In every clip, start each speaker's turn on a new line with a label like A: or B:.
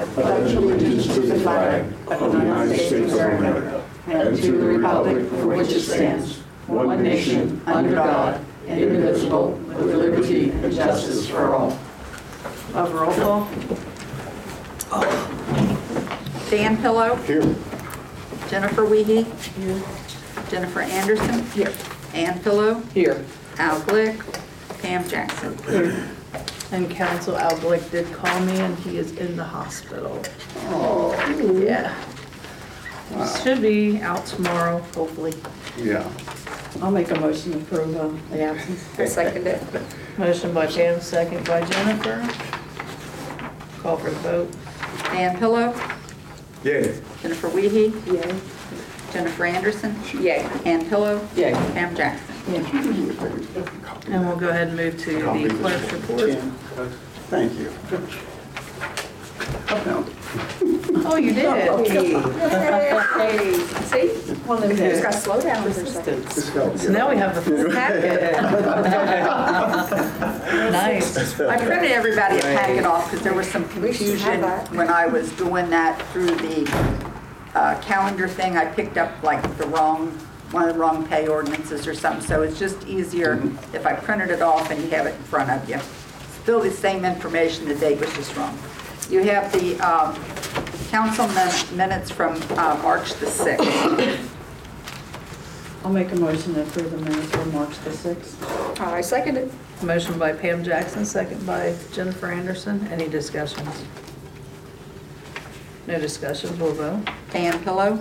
A: I pledge allegiance to the flag of the United States of America and to the republic for which it stands, one nation, under God, indivisible, with liberty and justice for all.
B: Of roll call.
C: Dan Pillow.
A: Here.
C: Jennifer Wiehe.
B: Here.
C: Jennifer Anderson.
B: Here.
C: Ann Pillow.
B: Here.
C: Al Glick. Pam Jackson.
B: Here. And Council Al Glick did call me and he is in the hospital.
A: Oh,
B: Yeah. Should be out tomorrow, hopefully.
A: yeah.
D: I'll make a motion to approve the absence.
C: I second it.
B: Motion by Pam, second by Jennifer. Call for the vote.
C: Dan Pillow.
A: Yay.
C: Jennifer Wiehe.
D: Yay.
C: Jennifer Anderson. Yay. Ann Pillow.
B: Yay.
C: Pam Jackson.
B: And we'll go ahead and move to the clerk's report.
A: Thank you.
B: Oh, you did?
C: Hey, see?
D: Well, then
C: Just got to slow down for a second.
B: So now we have the full packet. Nice.
C: I printed everybody a packet off because there was some confusion when I was doing that through the calendar thing. I picked up like one of the wrong pay ordinances or something, so it's just easier if I printed it off and you have it in front of you. Still the same information, the date was just wrong. You have the council minutes from March the 6th.
D: I'll make a motion to approve the minutes for March the 6th.
C: I second it.
B: Motion by Pam Jackson, second by Jennifer Anderson. Any discussions? No discussions, we'll vote.
C: Dan Pillow.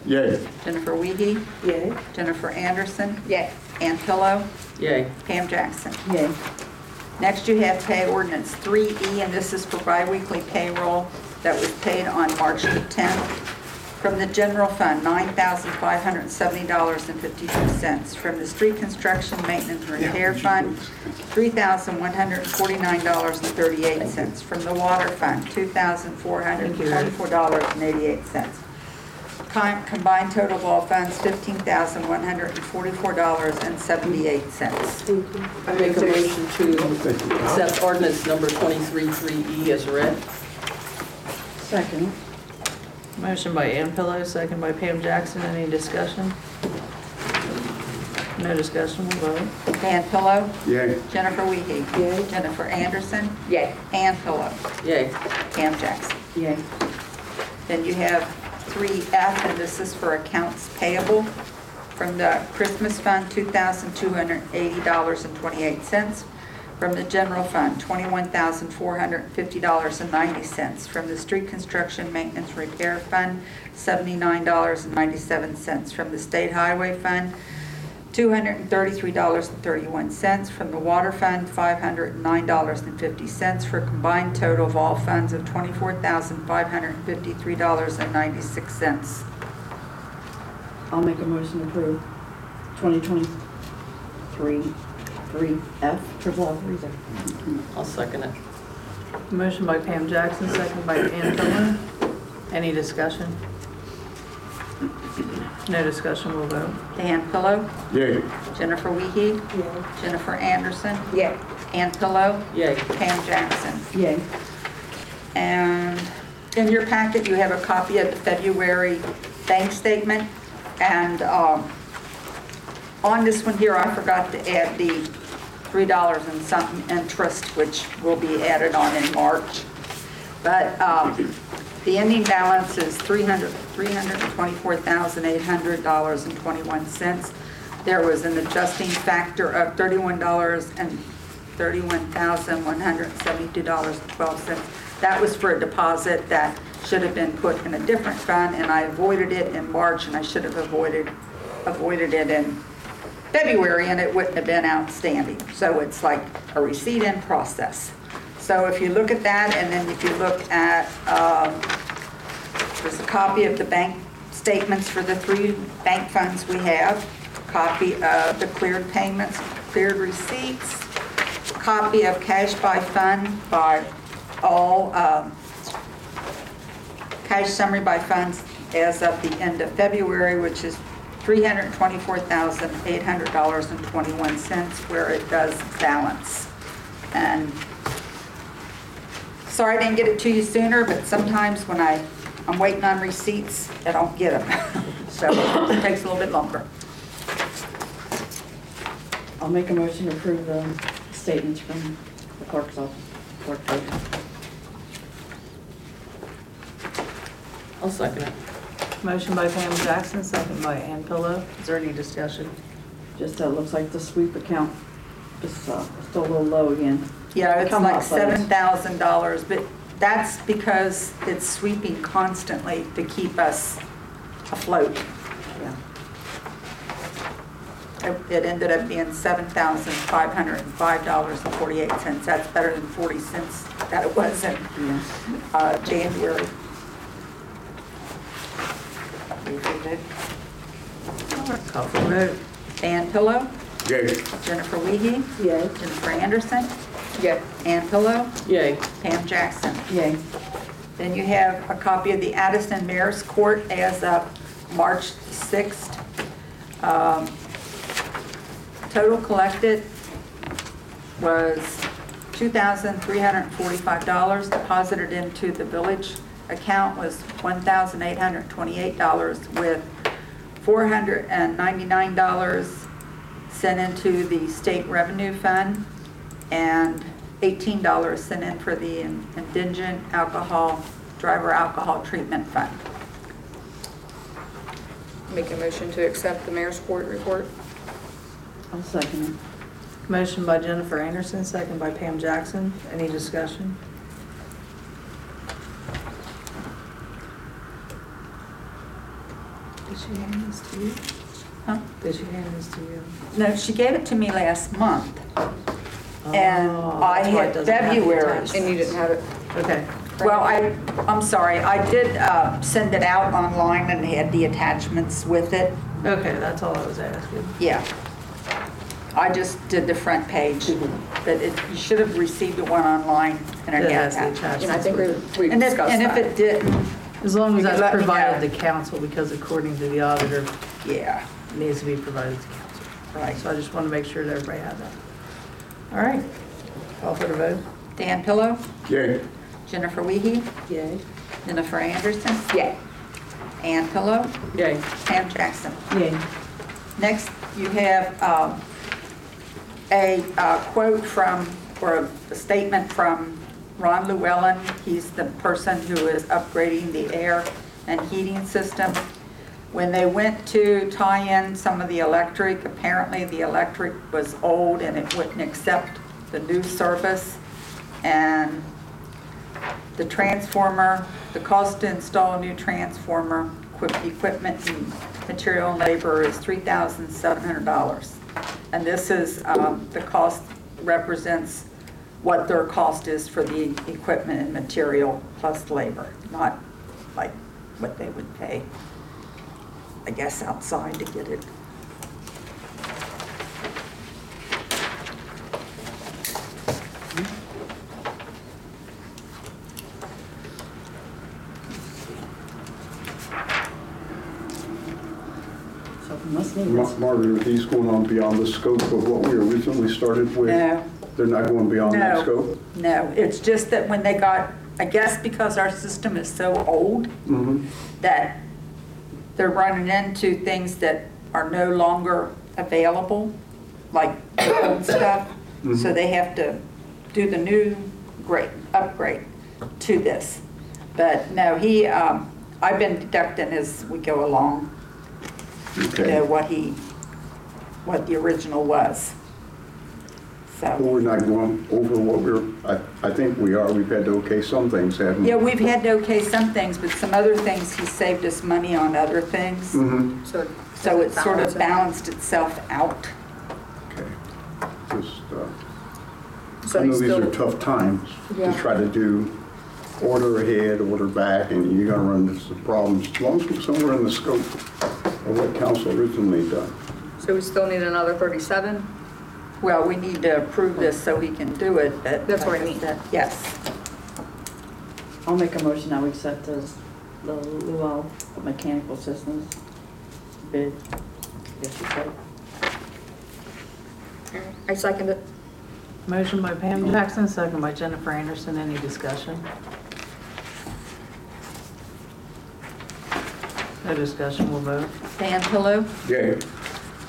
A: Yay.
C: Jennifer Wiehe.
D: Yay.
C: Jennifer Anderson. Yay. Ann Pillow.
B: Yay.
C: Pam Jackson.
D: Yay.
C: Next you have pay ordinance 3E, and this is for biweekly payroll that was paid on March the 10th. From the general fund, $9,570.52. From the street construction maintenance and repair fund, $3,149.38. From the water fund, $2,424.88. Combined total of all funds, $15,144.78.
E: I make a motion to accept ordinance number 23-3E as read.
D: Second.
B: Motion by Ann Pillow, second by Pam Jackson. Any discussion? No discussion, we'll vote.
C: Dan Pillow.
A: Yay.
C: Jennifer Wiehe.
D: Yay.
C: Jennifer Anderson. Yay. Ann Pillow.
E: Yay.
C: Pam Jackson.
D: Yay.
C: Then you have 3F, and this is for accounts payable. From the Christmas fund, $2,280.28. From the general fund, $21,450.90. From the street construction maintenance repair fund, $79.97. From the state highway fund, $233.31. From the water fund, $509.50, for a combined total of all funds of $24,553.96.
D: I'll make a motion to approve 2023 3F triple F reason.
E: I'll second it.
B: Motion by Pam Jackson, second by Ann Pillow. Any discussion? No discussion, we'll vote.
C: Dan Pillow.
A: Yay.
C: Jennifer Wiehe.
D: Yay.
C: Jennifer Anderson. Yay. Ann Pillow.
E: Yay.
C: Pam Jackson.
D: Yay.
C: And in your packet, you have a copy of the February bank statement. And on this one here, I forgot to add the $3 and something interest, which will be added on in March. But the ending balance is $324,800.21. There was an adjusting factor of $31,172.12. That was for a deposit that should have been put in a different fund, and I avoided it in March, and I should have avoided it in February, and it wouldn't have been outstanding. So it's like a receipt in process. So if you look at that, and then if you look at, there's a copy of the bank statements for the 3 bank funds we have, copy of the cleared payments, cleared receipts, copy of cash by fund by all, cash summary by funds as of the end of February, which is $324,800.21, where it does balance. And sorry I didn't get it to you sooner, but sometimes when I'm waiting on receipts, I don't get them. So it takes a little bit longer.
D: I'll make a motion to approve the statements from the clerk's office. Clerk vote.
E: I'll second it.
B: Motion by Pam Jackson, second by Ann Pillow. Is there any discussion?
D: Just it looks like the sweep account is still a little low again.
C: Yeah, it's
D: Come
C: like
D: up, please.
C: $7,000, but that's because it's sweeping constantly to keep us afloat.
D: Yeah.
C: It ended up being $7,505.48. That's better than 40 cents that it was in
D: Yeah.
C: January.
B: Call for the vote.
C: Dan Pillow,
A: Yay.
C: Jennifer Wiehe,
D: Yay.
C: Jennifer Anderson,
E: Yay.
C: Ann Pillow,
E: Yay.
C: Pam Jackson.
D: Yay.
C: Then you have a copy of the Addyston Mayor's Court as of March 6th. Total collected was $2,345. Deposited into the village account was $1,828, with $499 sent into the state revenue fund and $18 sent in for the indigent driver alcohol treatment fund.
F: Make a motion to accept the mayor's court report.
D: I'll second it.
B: Motion by Jennifer Anderson, second by Pam Jackson. Any discussion? Did she hand this to you?
C: Huh?
B: Did she hand this to you?
C: No, she gave it to me last month. And
B: Oh,
C: I
B: that's why it
C: had
B: doesn't have the
C: February.
B: attachment.
F: And you didn't have it.
B: Okay.
C: Well, I'm sorry, I did send it out online and had the attachments with it.
B: Okay, that's all I was asking.
C: Yeah. I just did the front page, but you should have received the one online and it
B: That
C: had
B: has the
C: attachments.
F: And I
B: attachments.
F: think we
C: And if
F: discussed that.
C: it didn't,
B: As long as
C: You can
B: that's
C: let me
B: provided
C: know.
B: to council, because according to the auditor,
C: yeah,
B: it needs to be provided to council.
C: right.
B: So I just want to make sure that everybody had that. All right. Call for the vote.
C: Dan Pillow,
A: Yay.
C: Jennifer Wiehe,
D: Yay.
C: Jennifer Anderson,
F: Yeah.
C: Ann Pillow,
E: Yay.
C: Pam Jackson.
D: Yay.
C: Next, you have a quote from, or a statement from Ron Llewellyn. He's the person who is upgrading the air and heating system. When they went to tie in some of the electric, apparently the electric was old and it wouldn't accept the new service. And the transformer, the cost to install a new transformer, equipment and material and labor is $3,700. And this is, the cost represents what their cost is for the equipment and material plus labor, not like what they would pay, I guess, outside to get it.
D: So we must need this.
A: Margaret, are these going on beyond the scope of what we originally started with?
C: No.
A: They're not going beyond that
C: No,
A: scope?
C: no, it's just that when they got, I guess because our system is so old,
A: Mm-hmm.
C: that they're running into things that are no longer available, like the old stuff. So they have to do the new upgrade to this. But no, I've been deducting as we go along, you know,
A: Okay.
C: what the original was.
A: Well,
C: So,
A: we're not going over what I think we are. We've had to okay some things, haven't we?
C: yeah, we've had to okay some things, but some other things, he saved us money on other things.
A: Mm-hmm.
C: So it sort of balanced itself out.
A: Okay. Just,
F: So
A: I know
F: he's
A: these are
F: still,
A: tough times to
F: Yeah.
A: try to do order ahead, order back, and you're gonna run into some problems. As long as we're somewhere in the scope of what council originally done.
F: so we still need another 37?
C: Well, we need to approve this so he can do it, but.
F: That's what I mean.
C: Yes.
D: I'll make a motion now we accept the Luau Mechanical Systems bid. Yes, you said.
F: I second it.
B: Motion by Pam Jackson, second by Jennifer Anderson. Any discussion? No discussion, we'll vote.
C: Dan Pillow,
A: Yay.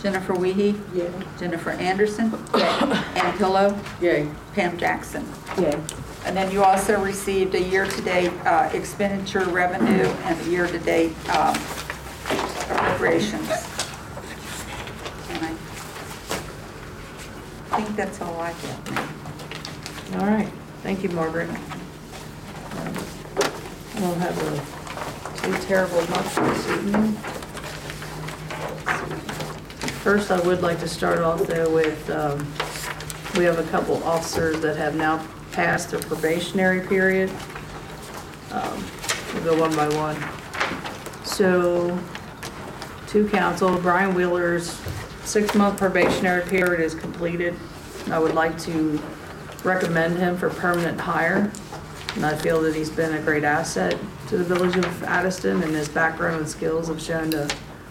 C: Jennifer Wiehe,
E: Yay.
C: Jennifer Anderson, Ann Pillow,
E: Yay.
C: Pam Jackson.
D: Yay.
C: And then you also received a year-to-date expenditure revenue and year-to-date appropriations. And I think that's all I got now.
B: All right, thank you, Margaret. I don't have too terrible much this evening. First, I would like to start off though with, we have a couple officers that have now passed their probationary period. We'll go one by one. So, to council, Brian Wheeler's 6-month probationary period is completed. I would like to recommend him for permanent hire. And I feel that he's been a great asset to the village of Addyston, and his background and skills have shown to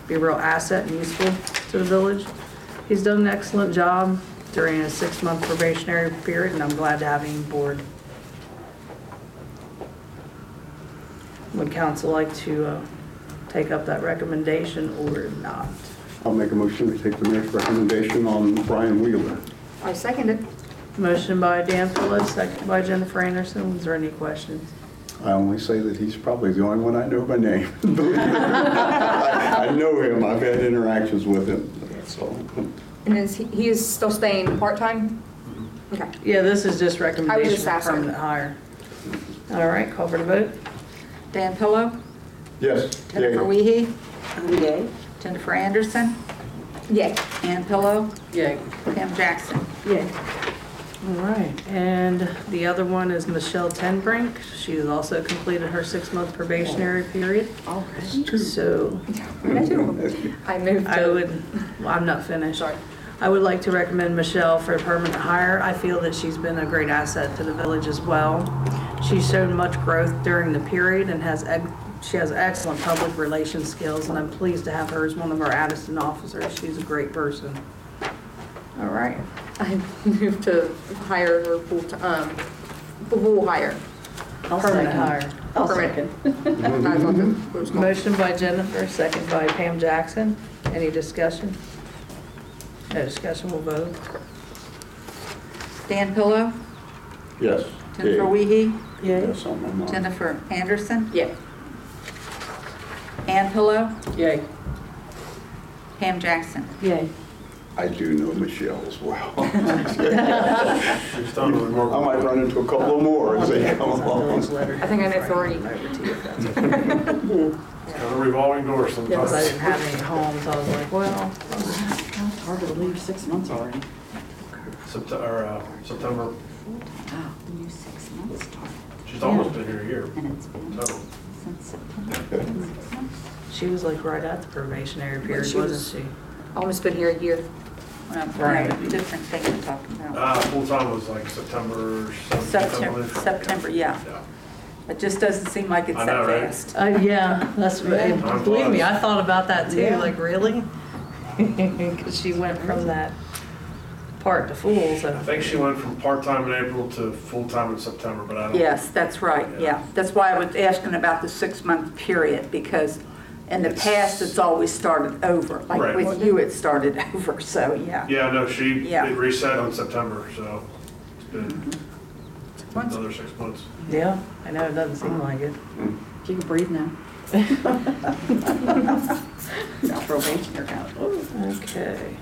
B: be a real asset and useful to the village. He's done an excellent job during his 6-month probationary period, and I'm glad to have him aboard. Would council like to take up that recommendation or not?
A: I'll make a motion to take the mayor's recommendation on Brian Wheeler.
F: I second it.
B: Motion by Dan Phillips, second by Jennifer Anderson. Is there any questions?
A: I only say that he's probably the only one I know by name. I know him, I've had interactions with him, so.
F: And he is still staying part-time? Okay.
B: Yeah, this is just recommendation
F: just
B: for
F: asking.
B: permanent hire. All right, call for the vote.
C: Dan Pillow,
A: Yes.
C: Jennifer
A: Yay.
C: Wiehe,
D: Yay.
C: Jennifer Anderson,
F: Yay.
C: Ann Pillow,
E: Yay.
C: Pam Jackson.
D: Yay.
B: All right, and the other one is Michelle Tenbrink. She has also completed her 6-month probationary period. So
F: I moved
B: I
F: to,
B: would, well, I'm not finished.
F: Sorry.
B: I would like to recommend Michelle for permanent hire. I feel that she's been a great asset to the village as well. She's shown much growth during the period and she has excellent public relations skills, and I'm pleased to have her as one of our Addyston officers. She's a great person. All right.
F: I moved to hire her full hire.
D: I'll
B: Permanent
D: second.
B: hire.
D: I'll
F: Permanent.
D: second.
B: Motion by Jennifer, second by Pam Jackson. Any discussion? No discussion, we'll vote.
C: Dan Pillow,
A: Yes.
C: Jennifer
A: Yay.
C: Wiehe,
A: Yes, on my mind.
C: Jennifer Anderson,
F: Yay.
C: Ann Pillow,
E: Yay.
C: Pam Jackson.
D: Yay.
A: I do know Michelle as well. I might run into a couple more as they come along.
F: I think I know 3.
G: It's kind of revolving door
B: Because I
G: sometimes.
B: didn't have any homes, I was like, well,
D: It's hard to believe 6 months already.
G: September,
D: Wow. New 6 months started.
G: she's almost been here a year.
D: And it's been
G: So,
D: since September.
B: she was like right at the probationary period,
F: she was-
B: wasn't she?
F: Almost been here a year.
B: Right.
C: Different thing we're talking about.
G: full-time was like September 7th.
C: September, yeah. It just doesn't seem like it's
G: I
C: that
G: know, right?
C: fast.
B: Yeah, that's, believe me, I thought about that too,
D: Yeah.
B: like, really? Because she went from that part to full,
G: I
B: so.
G: think she went from part-time in April to full-time in September, but I don't.
C: Yes, that's right, yeah. That's why I was asking about the 6-month period, because in the past, it's always started over. Like
G: Right.
C: with you, it started over, so yeah.
G: Yeah, no, she,
C: Yeah.
G: it reset on September, so it's been
C: Once-
G: another 6 months.
B: Yeah, I know, it doesn't seem like it.
D: You can breathe now. Probation or out.
B: Okay.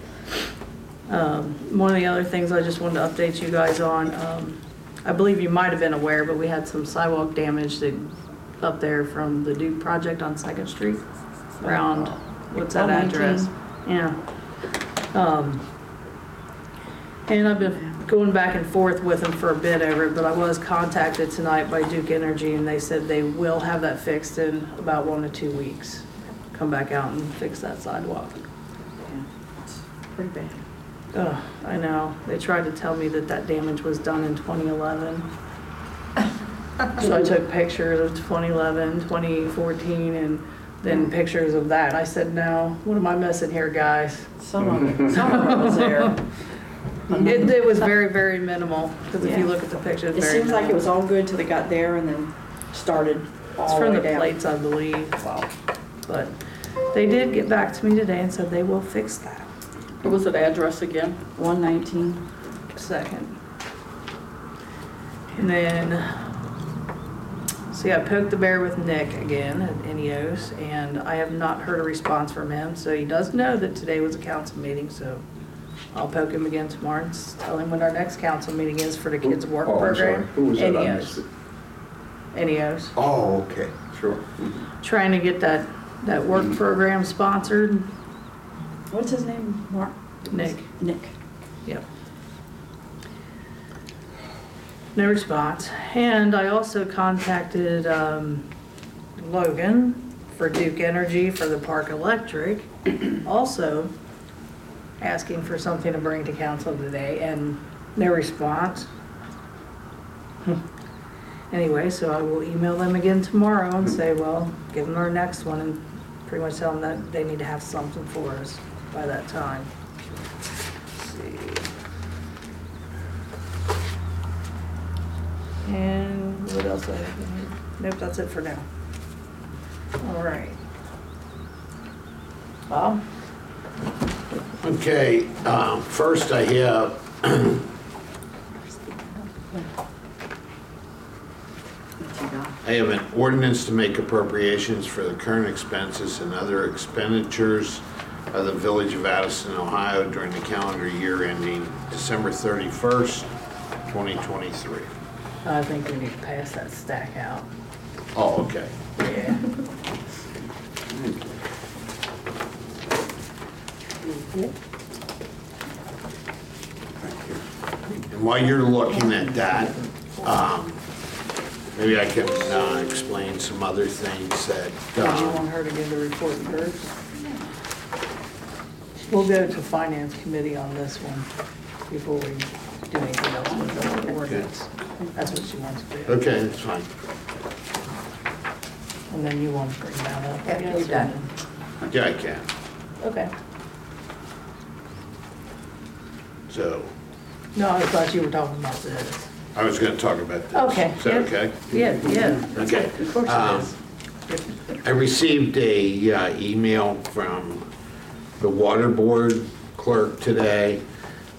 B: One of the other things I just wanted to update you guys on, I believe you might have been aware, but we had some sidewalk damage up there from the Duke project on 2nd Street, around, what's that
D: 19.
B: address? Yeah. And I've been going back and forth with them for a bit over it, but I was contacted tonight by Duke Energy, and they said they will have that fixed in about 1 to 2 weeks. Come back out and fix that sidewalk.
D: Yeah, it's pretty bad.
B: Ugh, I know. They tried to tell me that that damage was done in 2011. So I took pictures of 2011, 2014, and then pictures of that. I said, no, what am I missing here, guys?
D: Some of it was there.
B: It was very, very minimal, because if you
D: Yeah.
B: look at the picture, it's
D: It
B: very
D: seems like it was
B: minimal.
D: all good till they got there and then started
B: It's
D: all the
B: from
D: way
B: the
D: down.
B: plates, I believe,
D: Wow.
B: but they did get back to me today and said they will fix that.
E: What was the address again?
D: 119.
B: Second. And then, see, I poked the bear with Nick again at Ineos, and I have not heard a response from him, so he does know that today was a council meeting, so I'll poke him again tomorrow and tell him when our next council meeting is for the kids' work
A: Oh, I'm sorry.
B: program.
A: Who was that? I missed
B: Ineos.
A: it.
B: Ineos.
A: Oh, okay, sure.
B: Trying to get that work program sponsored.
D: What's his name? Mark?
B: Nick.
D: Nick.
B: Yep. No response. And I also contacted Logan for Duke Energy for the Park Electric, also asking for something to bring to council today, and no response. Anyway, so I will email them again tomorrow and say, well, give them our next one and pretty much tell them that they need to have something for us by that time. Let's see. And what else do I have in here? Nope, that's it for now. All right. Bob?
H: Okay, first I have I have an ordinance to make appropriations for the current expenses and other expenditures of the Village of Addyston, Ohio during the calendar year ending December 31st, 2023.
B: I think we need to pass that stack out.
H: Oh, okay.
B: Yeah.
H: And while you're looking at that, maybe I can explain some other things that
B: Do you want her to give the report first? We'll go to Finance Committee on this one before we do anything else with the ordinance. That's what she wants to do.
H: Okay, that's fine.
B: And then you want to bring that up. I
C: After
B: guess,
C: you're done.
B: or-
H: Yeah, I can.
B: Okay.
H: So,
B: No, I thought you were talking about this.
H: I was going to talk about this.
B: Okay.
H: Is that
B: yeah.
H: okay?
B: Yeah.
H: Okay.
B: Of course it is.
H: I received a email from the water board clerk today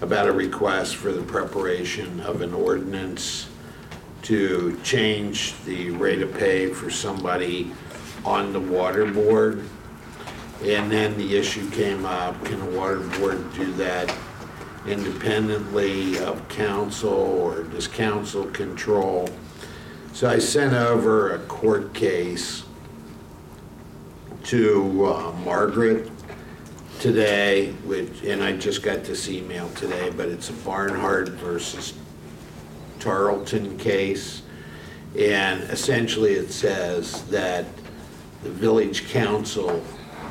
H: about a request for the preparation of an ordinance to change the rate of pay for somebody on the water board. And then the issue came up, can the water board do that independently of council, or does council control? So I sent over a court case to Margret today, and I just got this email today, but it's a Barnhart versus Tarleton case. And essentially it says that the village council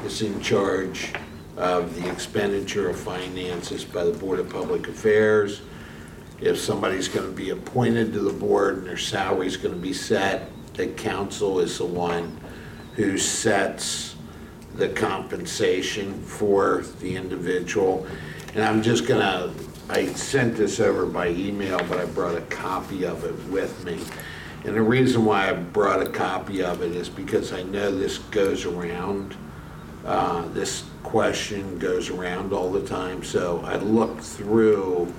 H: is in charge of the expenditure of finances by the Board of Public Affairs. If somebody's going to be appointed to the board and their salary's going to be set, the council is the one who sets the compensation for the individual. And I'm just gonna, I sent this over by email, but I brought a copy of it with me. And the reason why I brought a copy of it is because I know this goes around, this question goes around all the time. So I looked through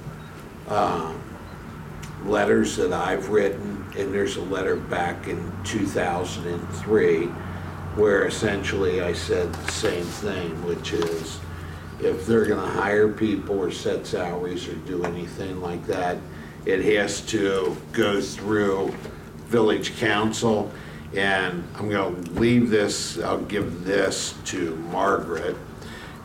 H: letters that I've written, and there's a letter back in 2003 where essentially I said the same thing, which is if they're gonna hire people or set salaries or do anything like that, it has to go through village council. And I'm gonna leave this, I'll give this to Margret,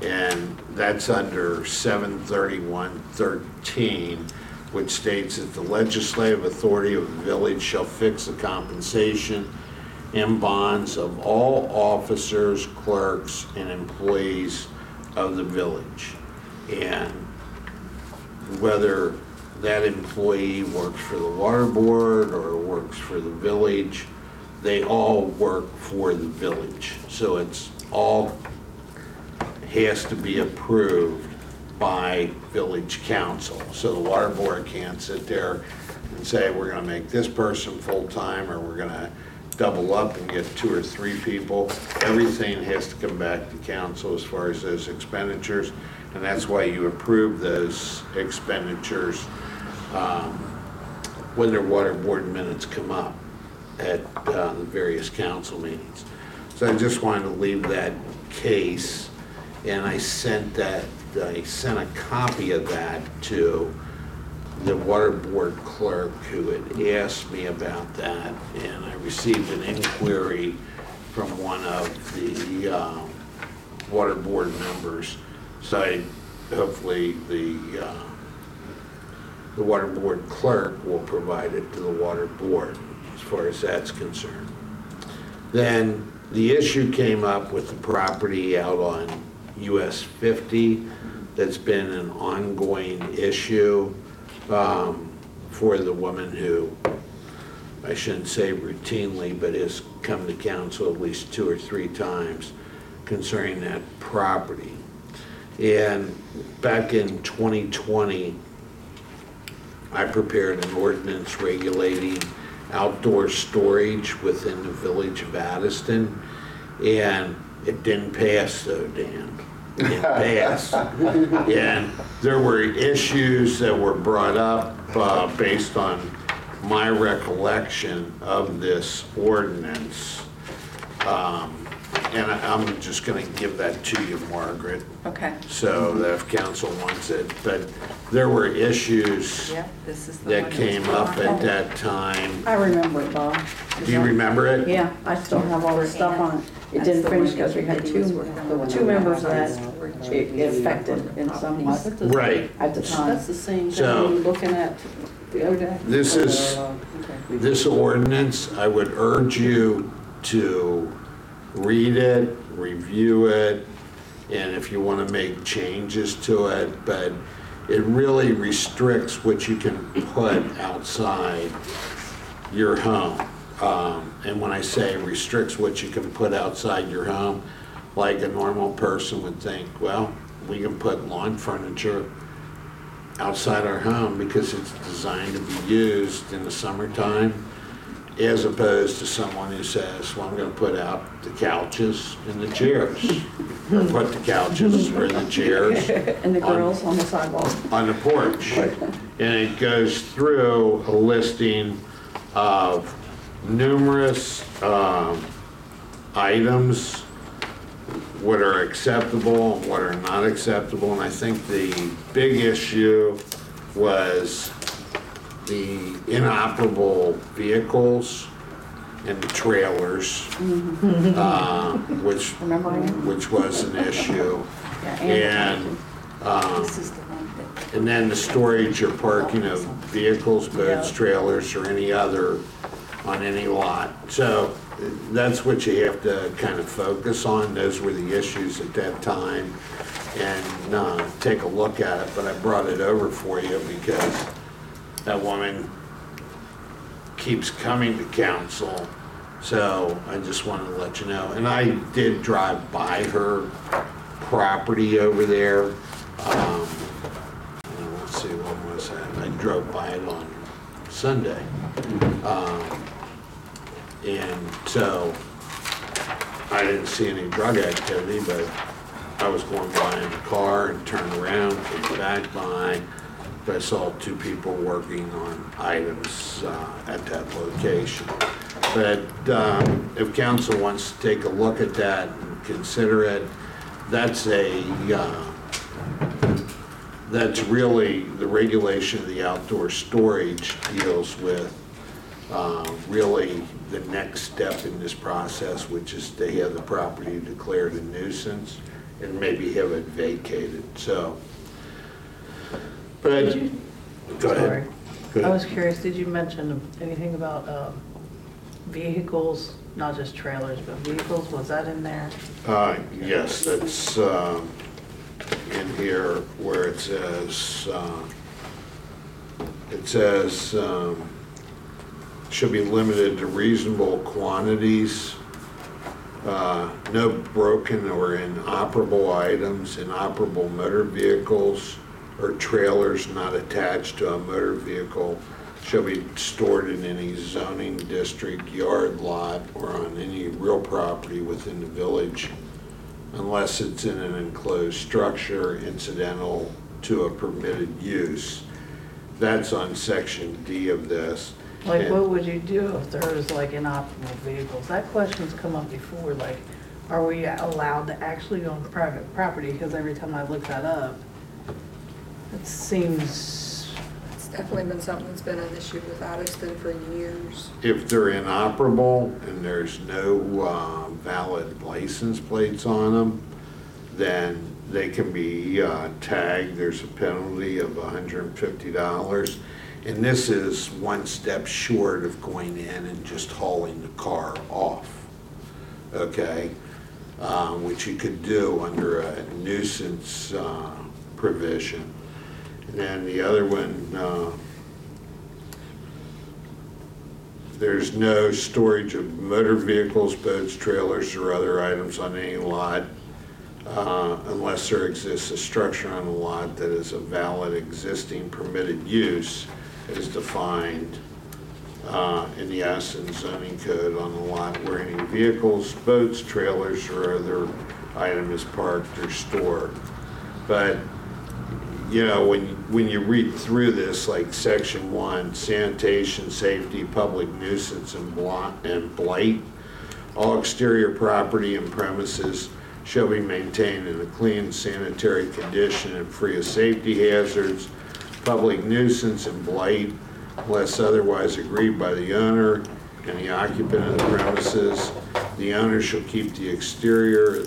H: and that's under 731.13, which states that the legislative authority of the village shall fix the compensation and bonds of all officers, clerks, and employees of the village. And whether that employee works for the water board or works for the village, they all work for the village. So it's all has to be approved by village council. So the water board can't sit there and say, we're gonna make this person full-time, or we're gonna double up and get 2 or 3 people. Everything has to come back to council as far as those expenditures, and that's why you approve those expenditures when their water board minutes come up at the various council meetings. So I just wanted to leave that case, and I sent a copy of that to the water board clerk, who had asked me about that, and I received an inquiry from one of the water board members. So hopefully the water board clerk will provide it to the water board as far as that's concerned. Then the issue came up with the property out on US 50 that's been an ongoing issue for the woman who, I shouldn't say routinely, but has come to council at least 2 or 3 times concerning that property. And back in 2020, I prepared an ordinance regulating outdoor storage within the village of Addyston, and it didn't pass though, Dan. It didn't pass. And there were issues that were brought up based on my recollection of this ordinance. And I'm just going to give that to you, Margaret.
C: Okay.
H: So that if council wants it. But there were issues
C: Yeah, this is the
H: that
C: one
H: came
C: that's
H: up
C: on.
H: at that time.
D: I remember it, Bob.
H: Do you remember it?
D: Yeah, I still have all the stuff on it. It didn't finish because we had two members that it affected in some way
H: Right.
D: at the time.
E: That's the same thing
H: So-
E: we were looking at the other day.
H: This is, this ordinance, I would urge you to read it, review it, and if you want to make changes to it, but it really restricts what you can put outside your home. And when I say restricts what you can put outside your home, like a normal person would think, well, we can put lawn furniture outside our home because it's designed to be used in the summertime, as opposed to someone who says, well, I'm going to put out the couches and the chairs, or put the couches or the chairs
D: And the girls on the sidewalk.
H: on the porch. And it goes through a listing of numerous items, what are acceptable and what are not acceptable. And I think the big issue was the inoperable vehicles and the trailers, which was an issue. And and then the storage or parking of vehicles, boats, trailers, or any other on any lot. So that's what you have to kind of focus on. Those were the issues at that time, and take a look at it. But I brought it over for you because that woman keeps coming to council, so I just wanted to let you know. And I did drive by her property over there. Let's see, what was that? I drove by it on Sunday. And so I didn't see any drug activity, but I was going by in the car and turned around, came back by. But I saw 2 people working on items at that location. But if council wants to take a look at that and consider it, that's really the regulation of the outdoor storage deals with really the next step in this process, which is to have the property declared a nuisance and maybe have it vacated. So, but go ahead.
B: I was curious, did you mention anything about vehicles, not just trailers, but vehicles? Was that in there?
H: Yes, that's in here where it says should be limited to reasonable quantities No broken or inoperable items, inoperable motor vehicles or trailers not attached to a motor vehicle shall be stored in any zoning district, yard, lot, or on any real property within the village unless it's in an enclosed structure incidental to a permitted use. That's on section D of this.
B: Like,
H: And-
B: what would you do if there was like inoperable vehicles? That question's come up before, like, are we allowed to actually go on private property? Because every time I look that up, it seems,
F: It's definitely been something that's been an issue with Addyston for years.
H: If they're inoperable and there's no valid license plates on them, then they can be tagged. There's a penalty of $150. And this is one step short of going in and just hauling the car off, okay? Which you could do under a nuisance provision. And then the other one, there's no storage of motor vehicles, boats, trailers, or other items on any lot unless there exists a structure on the lot that is a valid existing permitted use as defined in the Addyston zoning code on the lot where any vehicles, boats, trailers, or other item is parked or stored. But you know, when you read through this, like section 1, sanitation, safety, public nuisance, and blight, all exterior property and premises shall be maintained in a clean, sanitary condition and free of safety hazards, public nuisance and blight, unless otherwise agreed by the owner and the occupant of the premises. The owner shall keep the exterior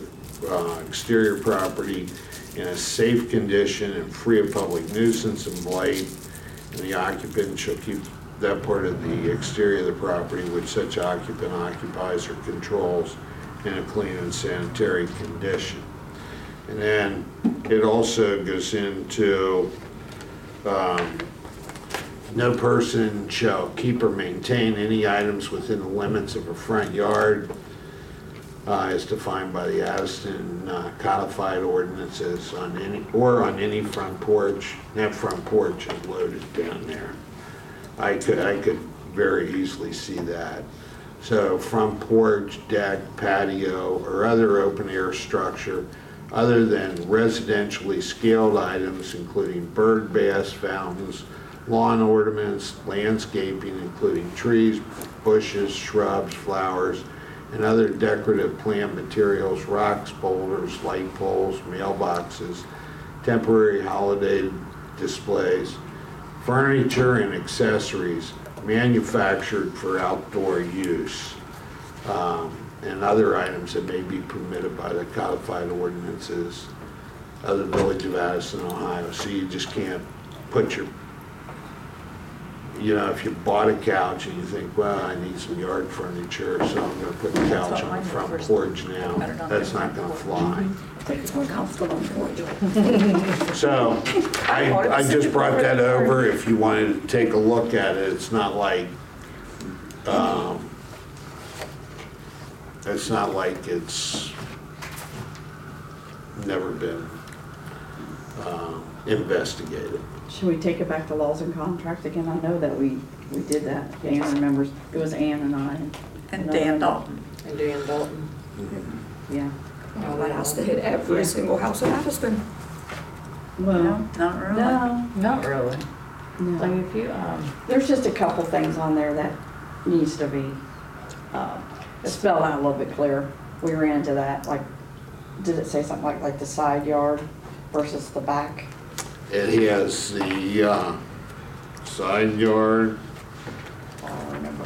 H: property in a safe condition and free of public nuisance and blight, and the occupant shall keep that part of the exterior of the property which such occupant occupies or controls in a clean and sanitary condition. And then it also goes into no person shall keep or maintain any items within the limits of a front yard as defined by the Addyston codified ordinances on any front porch. And that front porch is loaded down there. I could very easily see that. So front porch, deck, patio, or other open air structure other than residentially scaled items including bird baths, fountains, lawn ornaments, landscaping including trees, bushes, shrubs, flowers, and other decorative plant materials, rocks, boulders, light poles, mailboxes, temporary holiday displays, furniture and accessories manufactured for outdoor use, and other items that may be permitted by the codified ordinances of the Village of Addyston, Ohio. So you just can't put your, you know, if you bought a couch and you think, well, I need some yard furniture, so I'm going to put the couch on the front porch now, that's not going to fly.
F: It's more comfortable for you.
H: So I just brought that over if you wanted to take a look at it. It's not like it's never been investigated.
D: Should we take it back to laws and contract again? I know that we did that. Ann remembers, it was Ann and I.
C: And Dan Dalton.
E: And Dan Dalton.
D: Yeah.
F: Oh, that has to hit every single house in Addyston.
D: Well,
C: Not really.
D: no,
B: not really. Like
D: no.
B: if you,
D: There's just a couple things on there that needs to be spelled out a little bit clearer. We ran into that, like, did it say something like the side yard versus the back?
H: It has the side yard,
D: Oh, I remember.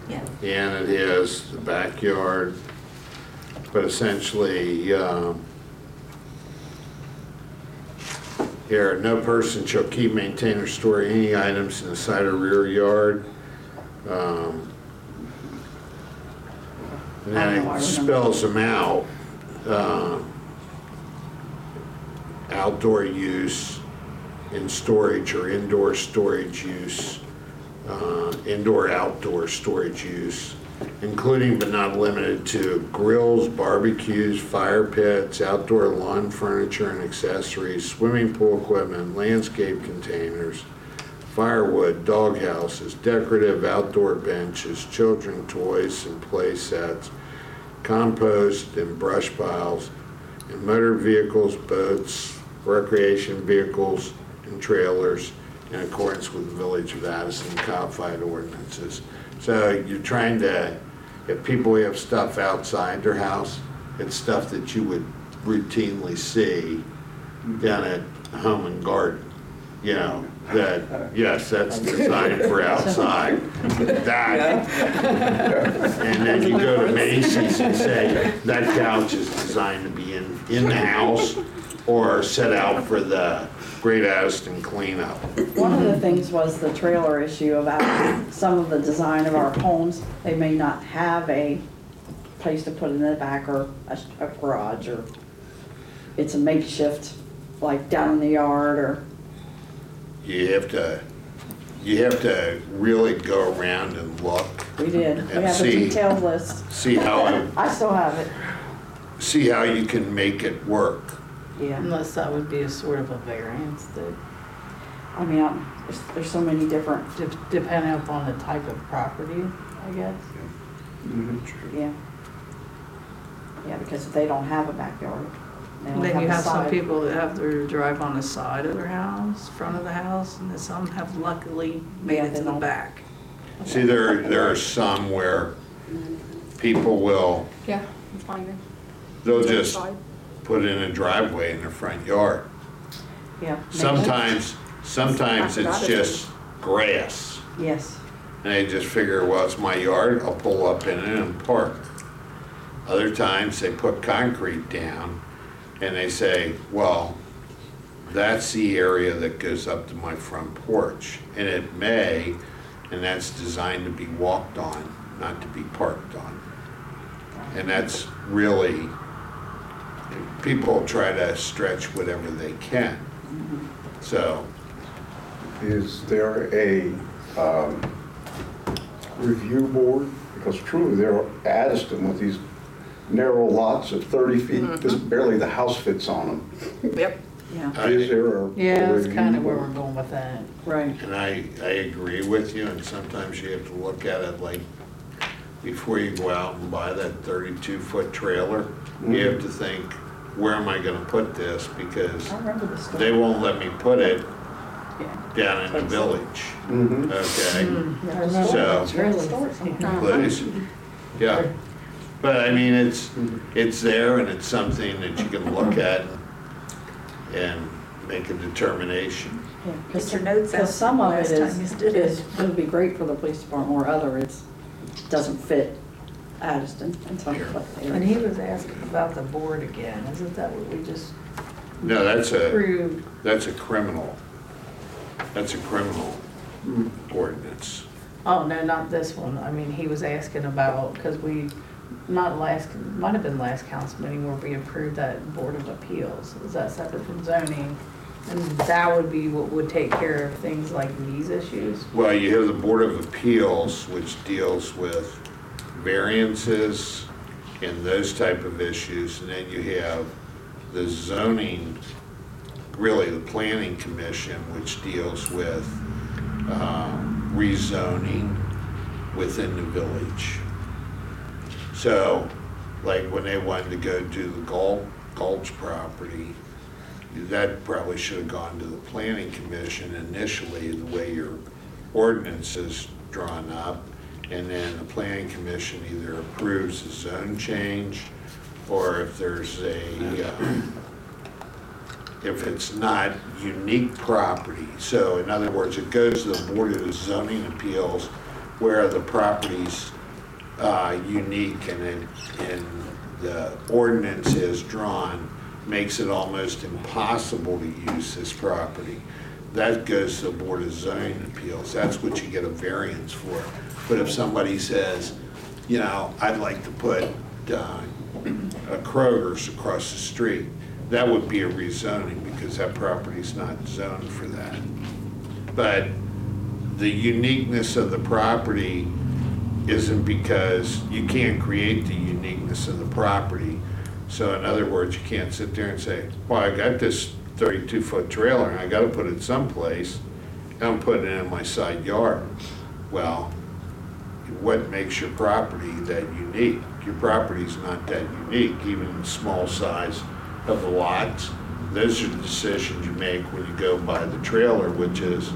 C: Yeah.
H: and it has the backyard, but essentially, here, no person shall keep, maintain, or store any items in the side or rear yard. And
D: I
H: then
D: know, I
H: it
D: remember.
H: spells them out. Outdoor use in storage or indoor storage use, indoor outdoor storage use including but not limited to grills, barbecues, fire pits, outdoor lawn furniture and accessories, swimming pool equipment, landscape containers, firewood, dog houses, decorative outdoor benches, children toys and play sets, compost and brush piles, and motor vehicles, boats, recreation vehicles, and trailers in accordance with the Village of Addyston codified ordinances. So you're trying to, if people have stuff outside their house, it's stuff that you would routinely see down at Home and Garden. You know, that, yes, that's designed for outside. That, and then you go to Macy's and say, that couch is designed to be in the house or set out for the Great Addyston cleanup.
D: One of the things was the trailer issue about some of the design of our homes. They may not have a place to put it in the back or a garage, or it's a makeshift, like down in the yard, or.
H: You have to really go around and look.
D: We did. We
H: And
D: have a detailed list.
H: See how,
D: I still have it.
H: see how you can make it work.
D: Yeah.
B: Unless that would be a sort of a variance that,
D: I mean, there's so many different,
B: depending upon the type of property, I guess.
D: yeah. Yeah, because if they don't have a backyard. they don't
B: Then you
D: a
B: have some
D: side.
B: people that have their drive on the side of their house, front of the house, and then some have luckily made
D: Yeah,
B: it
D: they
B: to the
D: don't.
B: back.
H: See, there are some where people will,
F: Yeah, I'm fine.
H: they'll just put in a driveway in their front yard.
D: Yeah.
H: Sometimes
F: I forgot
H: it's
F: it.
H: just grass.
D: Yes.
H: And they just figure, well, it's my yard, I'll pull up in it and park. Other times they put concrete down and they say, well, that's the area that goes up to my front porch. And it may, and that's designed to be walked on, not to be parked on. And that's really, people try to stretch whatever they can. So,
A: Is there a review board? Because truly, there are Addyston with these narrow lots of 30 feet, just barely the house fits on them.
F: Yep.
D: Yeah.
A: Is there a
B: Yeah, that's
A: review
B: kind of where we're
A: board?
B: going with that.
D: Right.
H: and I agree with you, and sometimes you have to look at it like, before you go out and buy that 32-foot trailer, you have to think, where am I gonna put this? Because
D: I remember the story.
H: they won't let me put it
D: Yeah.
H: down in the village,
A: Mhm.
H: okay?
D: I remember
H: So-
D: the trailer.
H: Please, yeah. But I mean, it's there and it's something that you can look at and make a determination.
D: Yeah,
C: Get your notes out
D: Because some of it
C: last time you did it.
D: would be great for the police department, or other, doesn't fit Addyston and some of
B: And he was asking about the board again. Isn't that what we just
H: No, that's a
B: approved?
H: criminal ordinance.
B: Oh, no, not this one. I mean, he was asking about, because we, might have been last council meeting where we approved that Board of Appeals. Is that separate from zoning? And that would be what would take care of things like these issues?
H: Well, you have the Board of Appeals, which deals with variances and those type of issues, and then you have the zoning, really the Planning Commission, which deals with rezoning within the village. So, like when they wanted to go do the Gulch property, that probably should have gone to the Planning Commission initially, the way your ordinance is drawn up. And then the Planning Commission either approves the zone change, or if there's if it's not unique property. So in other words, it goes to the Board of Zoning Appeals where the property's unique and the ordinance is drawn, makes it almost impossible to use this property. That goes to the Board of Zoning Appeals. That's what you get a variance for. But if somebody says, you know, I'd like to put a Kroger's across the street, that would be a rezoning because that property's not zoned for that. But the uniqueness of the property isn't because you can't create the uniqueness of the property. So in other words, you can't sit there and say, well, I got this 32-foot trailer and I gotta put it someplace, and I'm putting it in my side yard. Well, what makes your property that unique? Your property's not that unique, even the small size of the lots. Those are the decisions you make when you go buy the trailer, which is,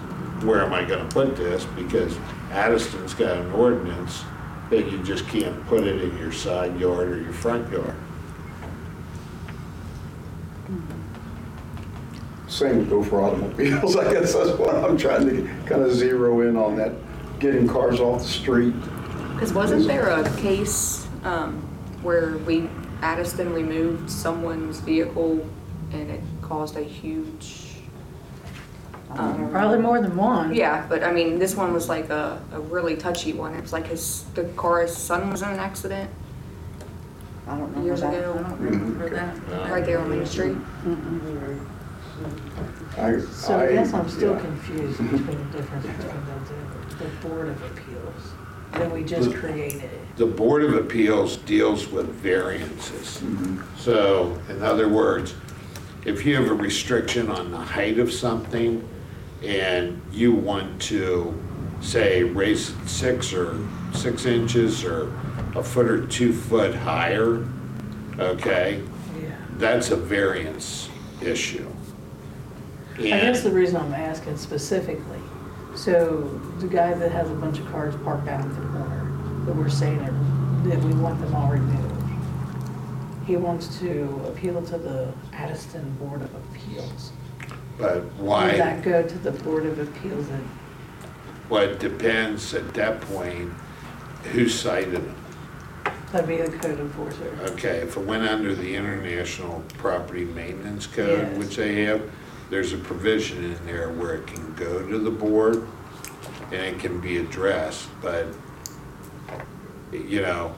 H: where am I gonna put this? Because Addyston's got an ordinance that you just can't put it in your side yard or your front yard.
A: Same would go for automobiles. I guess that's what I'm trying to kind of zero in on, that getting cars off the street.
F: Because wasn't there a case where Addyston removed someone's vehicle and it caused a huge...
B: Probably more than one.
F: Yeah, but I mean, this one was like a really touchy one. It was like the car his son was in an accident
D: I don't remember
F: years
D: that.
F: ago.
B: I don't remember that.
F: Right there on Main Street.
B: So I guess I'm still
A: yeah.
B: confused between the difference between the Board of Appeals that we just created.
H: The Board of Appeals deals with variances. So, in other words, if you have a restriction on the height of something and you want to, say, raise it 6 inches or a foot or 2 foot higher, okay,
B: Yeah.
H: that's a variance issue.
B: I guess the reason I'm asking specifically, so the guy that has a bunch of cars parked out in the corner, that we're saying that we want them all removed, he wants to appeal to the Addyston Board of Appeals.
H: But
B: Would
H: why?
B: that go to the Board of Appeals?
H: Well, it depends at that point who cited them.
B: That'd be the code enforcer.
H: Okay, if it went under the International Property Maintenance Code,
B: Yes.
H: which they have, there's a provision in there where it can go to the board and it can be addressed, but, you know,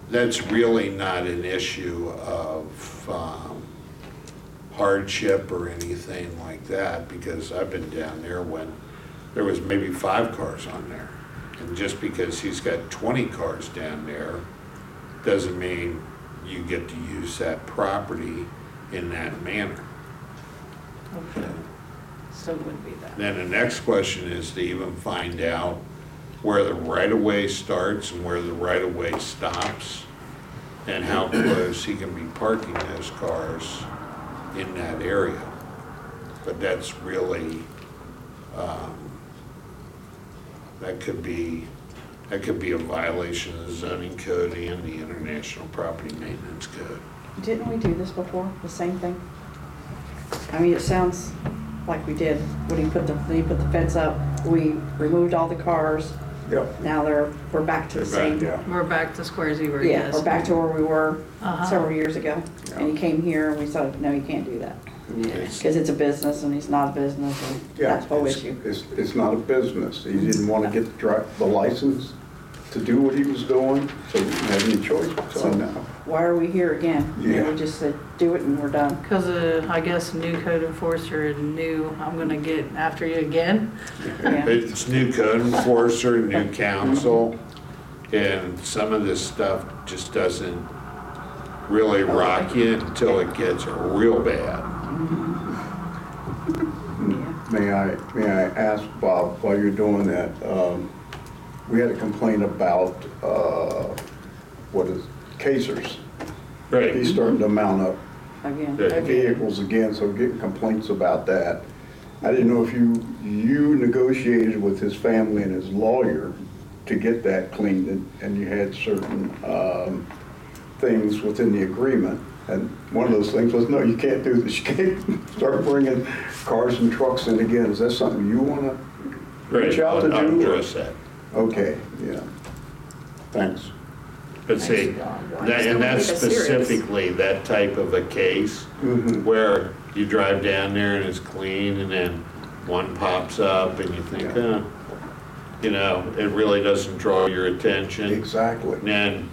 H: that's really not an issue of hardship or anything like that, because I've been down there when there was maybe 5 cars on there. And just because he's got 20 cars down there, doesn't mean you get to use that property in that manner.
B: Okay. So it would be that.
H: Then the next question is to even find out where the right-of-way starts and where the right-of-way stops, and how close he can be parking those cars in that area. But that's really, that could be a violation of the zoning code and the International Property Maintenance Code.
D: Didn't we do this before, the same thing? I mean, it sounds like we did, when he put the fence up, we removed all the cars.
A: Yep.
D: Now we're back to the
H: They're back,
D: same.
A: Yeah.
B: We're back to square zero,
D: Yeah,
B: yes.
D: we're back to where we were
B: Uh-huh.
D: several years ago. And he came here and we said, no, you can't do that.
H: It's-
D: Because it's a business and he's not a business and
A: Yeah,
D: that's the whole
A: it's-
D: issue.
A: It's not a business. He didn't want to get the license to do what he was doing, so he didn't have any choice but to now.
D: Why are we here again?
A: Yeah.
D: We just said, do it and we're done.
B: Because I guess new code enforcer and new, I'm gonna get after you again.
D: Yeah.
H: It's new code enforcer, new council, and some of this stuff just doesn't really rock you until it gets real bad.
A: May I ask, Bob, while you're doing that, we had a complaint about, casers. He's starting to mount up
D: Again.
H: Yeah.
A: vehicles again, so we're getting complaints about that. I didn't know if you negotiated with his family and his lawyer to get that cleaned, and you had certain things within the agreement. And one of those things was, no, you can't do this. You can't start bringing cars and trucks in again. Is that something you want to reach out to
H: I'll
A: do?
H: address that.
A: Okay, yeah. Thanks.
H: But see, and that's specifically that type of a case where you drive down there and it's clean, and then one pops up and you think, you know, it really doesn't draw your attention.
A: Exactly.
H: And then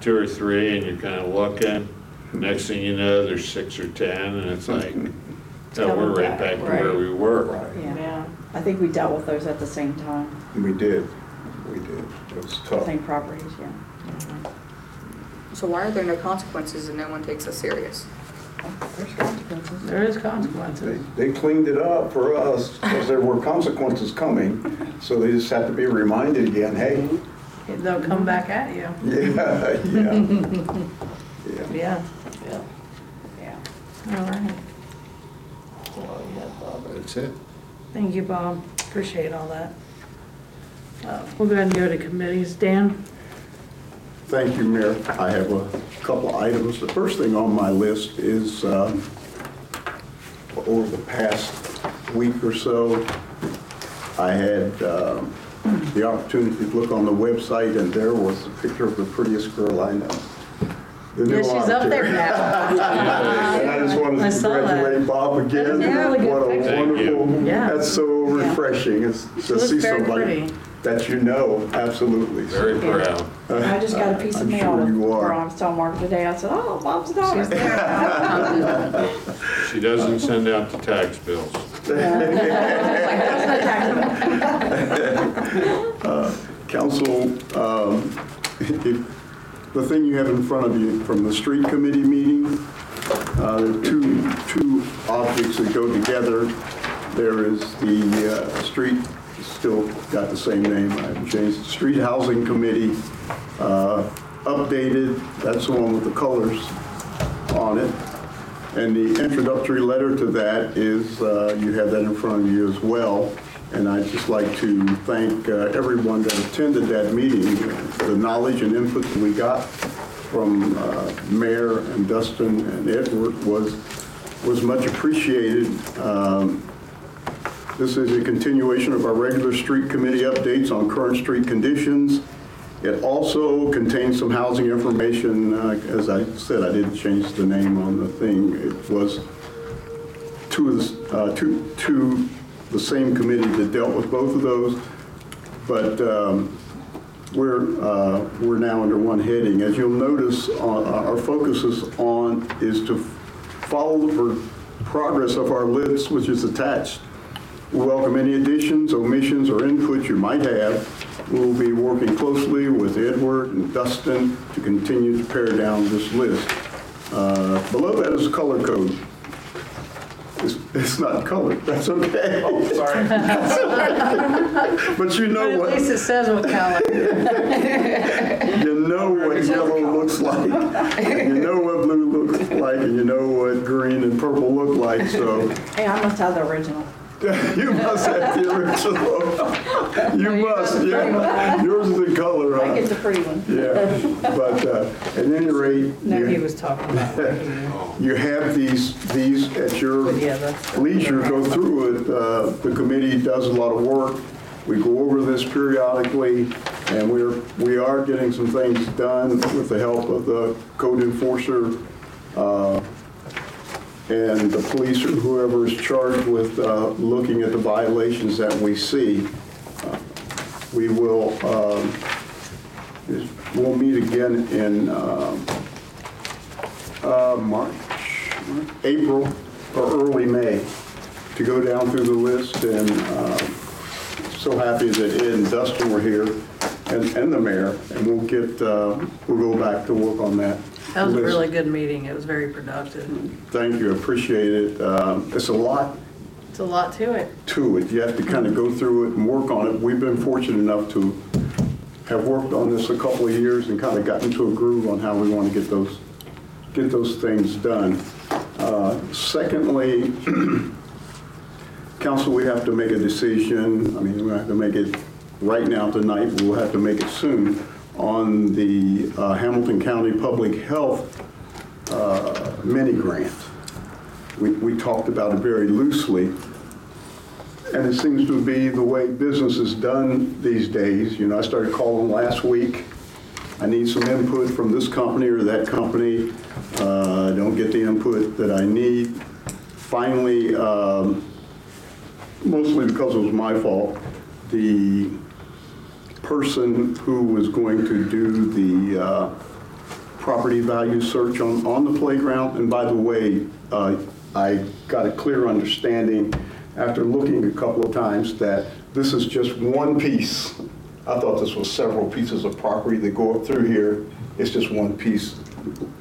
H: 2 or 3 and you're kind of looking, next thing you know, there's 6 or 10, and it's like, no, we're right back to where we were.
A: Right.
D: Yeah.
B: Yeah.
D: I think we dealt with those at the same time.
A: We did. We did. It was
D: I
A: tough.
D: think properties, yeah.
F: So why are there no consequences and no one takes us serious?
D: There's consequences.
B: There is consequences.
A: They cleaned it up for us because there were consequences coming. So they just have to be reminded again, hey,
B: They'll come back at you.
A: yeah, yeah.
B: Yeah.
E: Yeah.
B: All right.
H: That's it.
B: Thank you, Bob. Appreciate all that. We'll go ahead and go to committees. Dan?
I: Thank you, Mayor. I have a couple items. The first thing on my list is over the past week or so, I had the opportunity to look on the website, and there was a picture of the prettiest girl I know. The new
B: Yeah, she's up
I: auditor.
B: there now.
I: And I just wanted
B: I
I: to
B: saw that.
I: congratulate Bob again.
B: That is a really good
I: What a
B: picture.
H: Thank you.
I: wonderful,
B: Yeah.
I: that's so refreshing. It's
B: She
I: to
B: looks
I: see
B: very
I: somebody
B: pretty.
I: that you know, absolutely.
H: Very proud.
D: I just got a piece of
I: I'm
D: mail.
I: sure you are.
D: Where I was telling Margaret today, I said, oh, Bob's daughter.
B: She's there.
H: She doesn't send out the tax bills.
I: Council, the thing you have in front of you from the street committee meeting, there are two objects that go together. There is the street, still got the same name, I haven't changed, Street Housing Committee updated. That's the one with the colors on it. And the introductory letter to that is, you have that in front of you as well. And I'd just like to thank everyone that attended that meeting. The knowledge and input that we got from Mear and Dustin and Edward was much appreciated. This is a continuation of our regular street committee updates on current street conditions. It also contains some housing information. As I said, I didn't change the name on the thing. It was to the same committee that dealt with both of those, but we're now under one heading. As you'll notice, our focus is to follow the progress of our list, which is attached. We welcome any additions, omissions, or input you might have. We'll be working closely with Edward and Dustin to continue to pare down this list. Below that is a color code. It's not colored, that's okay.
G: Oh, sorry.
I: But you know
B: But
I: what,
B: at least it says what color.
I: you know what yellow looks like, you know what blue looks like, and you know what green and purple look like, so
D: Hey, I must have the original.
I: you must have the original. You must, yeah. Yours is in color,
D: I
I: huh?
D: get the pretty one.
I: Yeah, but at any rate,
B: No, he
I: you
B: was talking about right here.
I: you have these at your
B: Yeah, that's.
I: leisure, go through it. The committee does a lot of work. We go over this periodically, and we are getting some things done with the help of the code enforcer and the police or whoever is charged with looking at the violations that we see. We will we'll meet again in April or early May to go down through the list, and so happy that Ed and Dustin were here and the mayor, and we'll go back to work on that.
B: That was a
I: list.
B: really good meeting. It was very productive.
I: Thank you, I appreciate it. It's a lot
B: It's a lot to it.
I: to it. You have to kind of go through it and work on it. We've been fortunate enough to have worked on this a couple of years and kind of gotten into a groove on how we want to get those things done. Secondly, council, we have to make a decision. I mean, we have to make it right now tonight, but we'll have to make it soon on the Hamilton County Public Health mini grant. We talked about it very loosely, and it seems to be the way business is done these days. You know, I started calling last week. I need some input from this company or that company. I don't get the input that I need. Finally, mostly because it was my fault, the person who was going to do the property value search on the playground, and by the way, I got a clear understanding after looking a couple of times that this is just one piece I thought this was several pieces of property that go up through here. It's just one piece,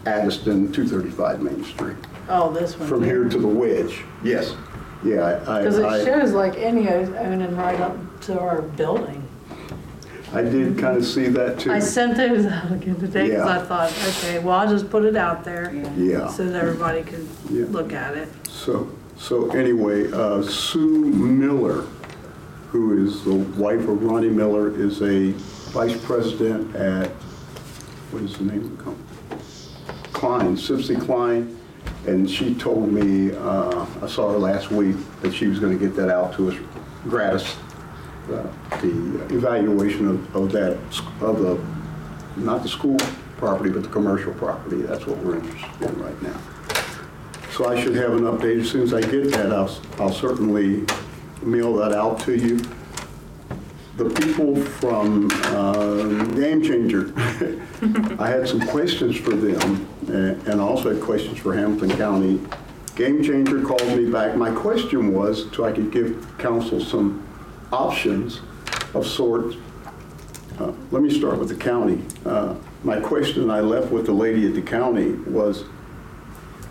I: Addyston, 235 Main Street.
B: Oh, this one.
I: From here to the wedge, yes. Yeah,
B: Because it shows like Inio's owning right up to our building.
I: I did kind of see that too.
B: I sent those out again today because
I: Yeah.
B: I thought, okay, well, I'll just put it out there
I: Yeah.
B: so that everybody can
I: Yeah.
B: look at it.
I: So anyway, Sue Miller, who is the wife of Ronnie Miller, is a vice president at, what is the name of the company? Klein, Sipsey Klein. And she told me, I saw her last week, that she was going to get that out to us gratis. The evaluation of that, of the, not the school property, but the commercial property. That's what we're interested in right now. So I should have an update. As soon as I get that, I'll certainly mail that out to you. The people from Game Changer, I had some questions for them and also had questions for Hamilton County. Game Changer called me back. My question was, so I could give council some options of sorts. Let me start with the county. My question I left with the lady at the county was,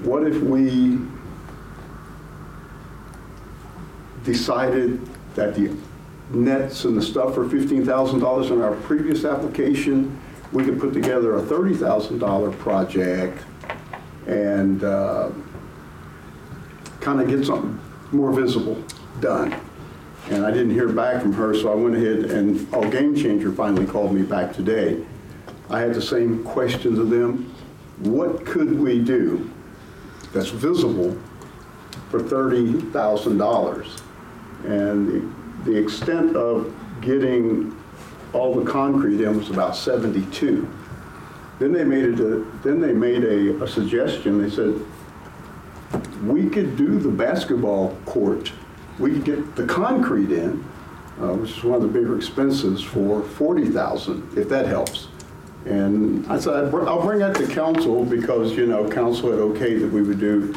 I: what if we decided that the nets and the stuff for $15,000 in our previous application, we could put together a $30,000 project and kind of get something more visible done. And I didn't hear back from her, so I went ahead and, Game Changer finally called me back today. I had the same question to them. What could we do that's visible for $30,000? And the extent of getting all the concrete in was about 72. Then they made a suggestion. They said, we could do the basketball court. We could get the concrete in, which is one of the bigger expenses, for $40,000, if that helps. And I said, I'll bring that to council because, council had okayed that we would do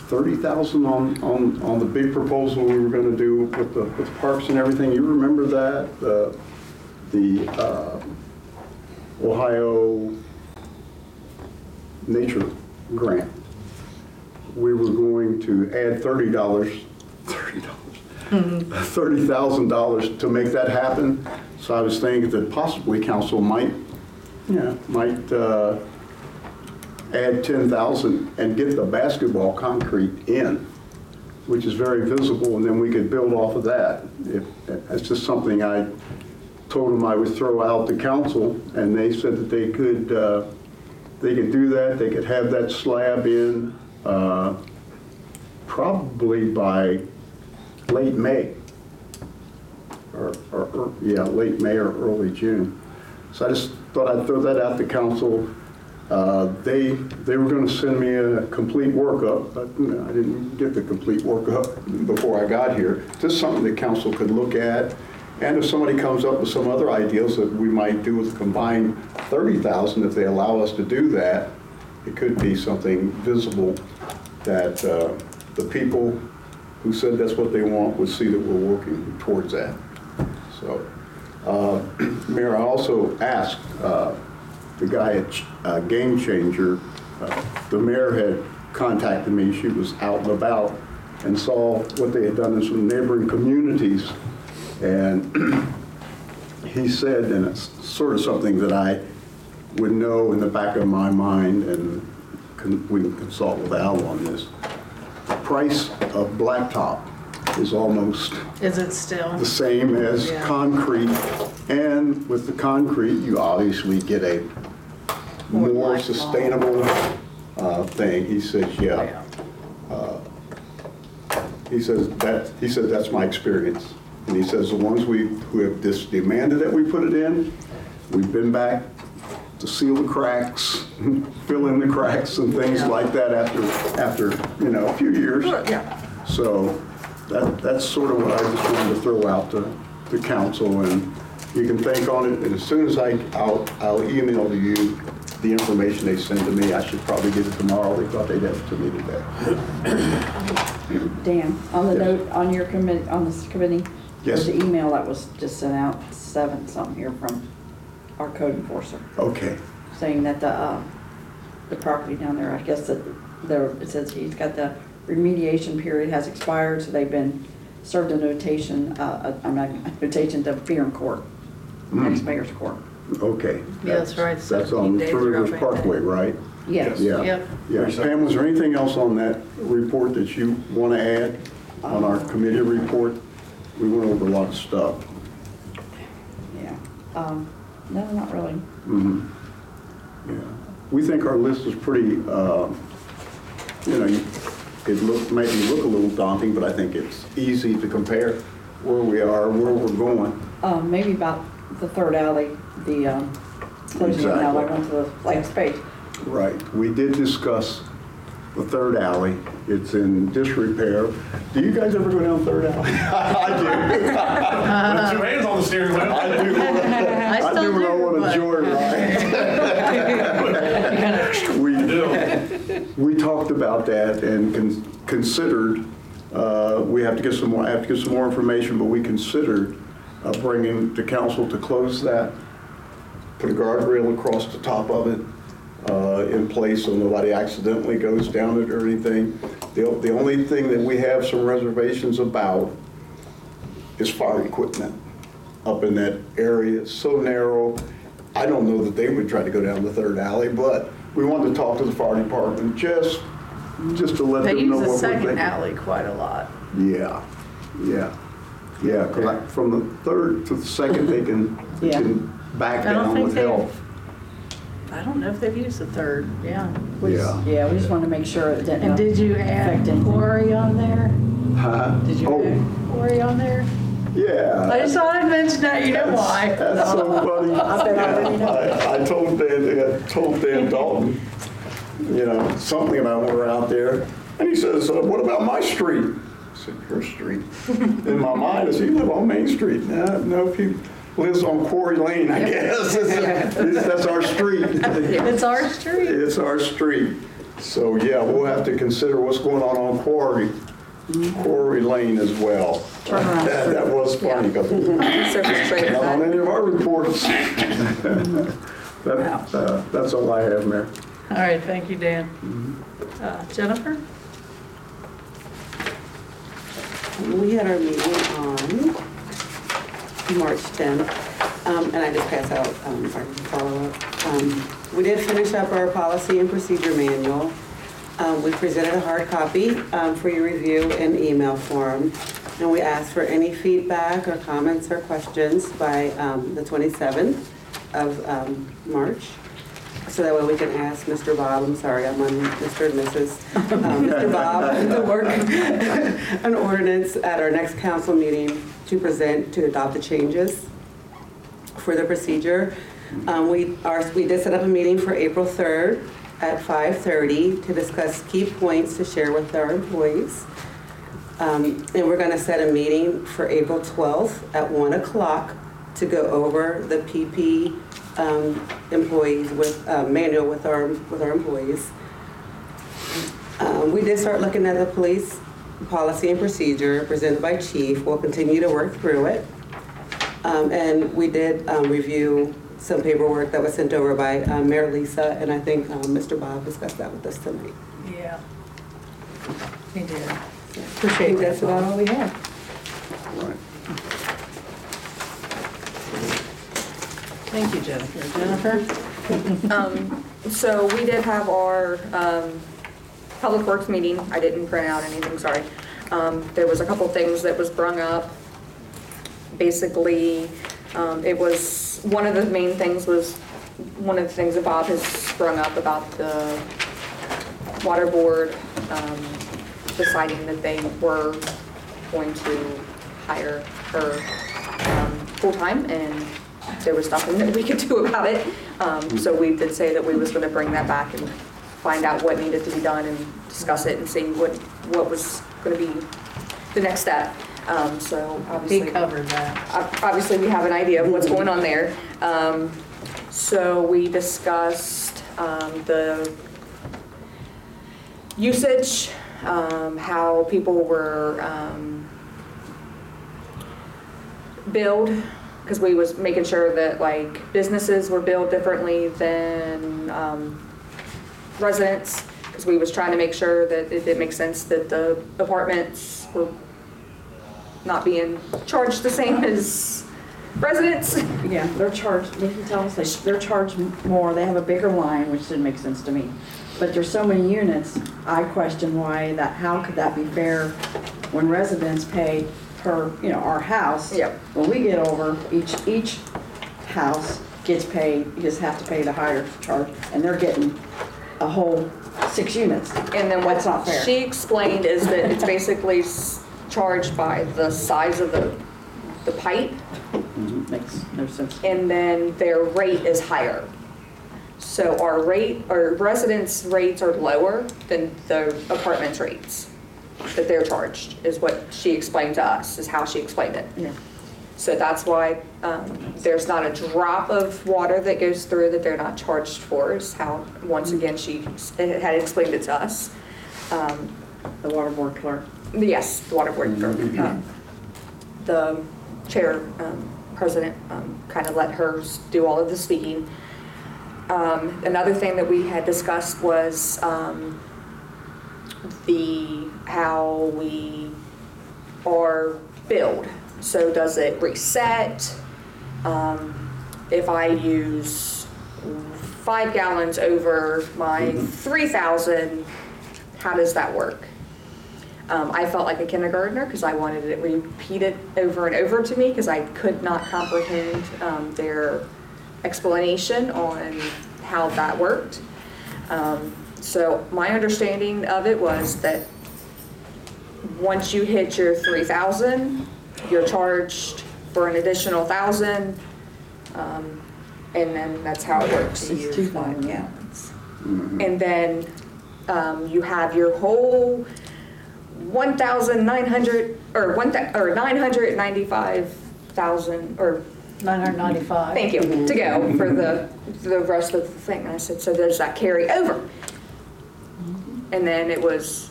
I: $30,000 on the big proposal we were going to do with the parks and everything. You remember that? The Ohio Nature Grant. We were going to add $30,000 to make that happen. So I was thinking that possibly council might add $10,000 and get the basketball concrete in, which is very visible, and then we could build off of that. That's just something I told them I would throw out to council, and they said that they could do that. They could have that slab in probably by late May, late May or early June. So I just thought I'd throw that out to council. They were going to send me a complete workup, but I didn't get the complete workup before I got here. Just something that council could look at. And if somebody comes up with some other ideas that we might do with a combined $30,000, if they allow us to do that, it could be something visible that the people who said that's what they want would see that we're working towards that. So, Mayor, I also asked the guy at Game Changer, the mayor had contacted me. She was out and about and saw what they had done in some neighboring communities. And he said, and it's sort of something that I would know in the back of my mind, and we can consult with Al on this. The price of blacktop is almost
B: Is it still
I: the same as concrete. And with the concrete, you obviously get a more sustainable thing. He says, he said that's my experience. And he says the ones who have demanded that we put it in, we've been back to seal the cracks, fill in the cracks and things like that after a few years. So that's sort of what I just wanted to throw out to council, and you can think on it. And as soon as I'll email to you the information they send to me. I should probably get it tomorrow. They thought they'd have it to me today.
D: Dan, on the note on your committee, on this committee,
I: Yes.
D: There's an email that was just sent out, 7 something here from our code enforcer,
I: Okay.
D: saying that the property down there, I guess that there, it says he's got the remediation period has expired, so they've been served a notation, notation to appear in court, next mayor's court.
I: Okay.
B: Yeah, that's right,
I: That's
B: 17
I: on
B: days
I: Three
B: are
I: Rivers
B: up, ain't
I: Parkway, right?
D: Yes.
I: Yeah.
B: Yep.
I: Yeah. Pam, was there anything else on that report that you want to add on our committee report? We went over a lot of stuff.
D: Yeah. No, not really.
I: Mhm. Yeah. We think our list is pretty, it maybe look a little daunting, but I think it's easy to compare where we are, where we're going.
D: Maybe about the third alley, the closing of the alley, I went to the last page.
I: Right. We did discuss the third alley. It's in disrepair. Do you guys ever go down Third Alley? I do.
G: With 2 hands on the steering wheel.
I: I do. I
B: still
I: do when I
B: do,
I: want to
B: but-
I: joyride. We talked about that and considered, we have to get some more, I have to get some more information, but we considered bringing the council to close that, put a guardrail across the top of it in place so nobody accidentally goes down it or anything. The only thing that we have some reservations about is fire equipment up in that area. It's so narrow. I don't know that they would try to go down the third alley, but we wanted to talk to the fire department just to let
B: They
I: them know
B: use
I: what
B: the
I: we're thinking.
B: second alley quite a lot.
I: Yeah, because from the third to the second, they can back
B: I don't
I: down
B: think
I: with
B: they-
I: help.
B: I don't know if they've used the third, yeah.
D: Yeah, we just wanted to make sure it didn't.
B: And did you add
D: affect anything.
B: quarry on there?
I: Huh?
B: Did you
I: Oh,
B: add quarry on there?
I: yeah.
B: I just thought I'd mention that, you know why.
I: That's so funny.
D: I bet I already know.
I: I told Dan Dalton, something about when we're out there, and he says, "What about my street?" I said, "Your street?" In my mind, I said, "You live on Main Street." No, he lives on Quarry Lane, I guess. That's our street.
B: It's our street.
I: It's our street. So yeah, we'll have to consider what's going on Quarry Lane as well.
D: Turnaround street.
I: That was funny.
F: Surface trade.
I: Not on any of our reports. That's all I have, Mayor.
B: All right, thank you, Dan. Jennifer?
J: We had our meeting on March 10th, and I just passed out our follow-up. We did finish up our policy and procedure manual. We presented a hard copy for your review in email form, and we asked for any feedback or comments or questions by the 27th of March. So that way we can ask Mr. Bob, I'm sorry, I'm on Mr. and Mrs. Mr. Bob to work an ordinance at our next council meeting to present to adopt the changes for the procedure. We did set up a meeting for April 3rd at 5:30 to discuss key points to share with our employees. And we're going to set a meeting for April 12th at 1 o'clock to go over the PP employees with manual with our employees. We did start looking at the police policy and procedure presented by Chief. We'll continue to work through it. And we did review some paperwork that was sent over by Mayor Lisa, and I think Mr. Bob discussed that with us tonight.
B: Yeah. He did.
J: I
B: Appreciate
J: think
B: that.
J: that's about all we have.
I: Right.
B: Thank you, Jennifer. Jennifer?
F: So we did have our Public Works meeting. I didn't print out anything, sorry. There was a couple things that was brung up. Basically, it was, one of the main things was, one of the things that Bob has sprung up about the water board deciding that they were going to hire her full-time, and there was nothing that we could do about it. So we did say that we was going to bring that back and find out what needed to be done and discuss it and see what was going to be the next step. So obviously,
B: He covered that.
F: obviously we have an idea of what's going on there. So we discussed the usage, how people were billed, because we was making sure that like businesses were billed differently than residents, because we was trying to make sure that it makes sense that the apartments were not being charged the same as residents.
D: Yeah, they're charged, they can tell us they're charged more, they have a bigger line, which didn't make sense to me. But there's so many units, I question how could that be fair when residents pay per, our house?
F: Yep.
D: When we get over, each house gets paid, you just have to pay the higher charge, and they're getting a whole 6 units.
F: And then what
D: That's not fair.
F: she explained is that it's basically charged by the size of the pipe,
D: Makes no sense.
F: and then their rate is higher. So our residents' rates are lower than the apartments' rates that they're charged, is what she explained to us, is how she explained it.
D: Yeah.
F: So that's why there's not a drop of water that goes through that they're not charged for, is how, once again, she had explained it to us.
D: The water board clerk.
F: Yes, the water board clerk. The chair, president, kind of let her do all of the speaking. Another thing that we had discussed was how we are billed. So does it reset? If I use 5 gallons over my 3,000, how does that work? I felt like a kindergartner because I wanted it repeated over and over to me because I could not comprehend their explanation on how that worked. So my understanding of it was that once you hit your 3,000, you're charged for an additional 1,000, and then that's how it works. You use 5 gallons. And then you have your whole 1,900 or 995,000 or
B: 995.
F: thank you, to go for the rest of the thing. And I said, so does that carry over? And then it was,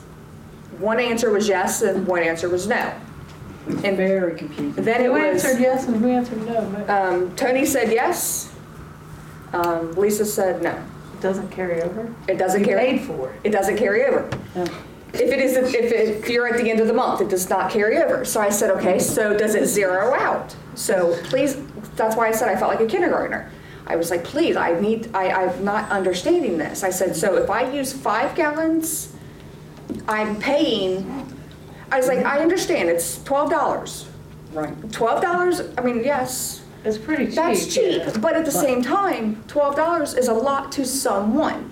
F: one answer was yes and one answer was no. And
D: Very confusing.
F: then it
B: Who
F: was,
B: answered yes and who answered no?
F: Tony said yes, Lisa said no.
B: It doesn't carry over?
F: It doesn't
B: You
F: carry.
B: paid for it.
F: It doesn't carry over.
D: Yeah.
F: If you're at the end of the month, it does not carry over. So I said, okay, so does it zero out? So please, that's why I said I felt like a kindergartner. I was like, please, I'm not understanding this. I said, so if I use 5 gallons, I'm paying, I was like, I understand, it's $12.
D: Right.
F: $12, I mean, yes,
B: It's pretty cheap.
F: that's cheap,
B: yeah.
F: but at the same time, $12 is a lot to someone.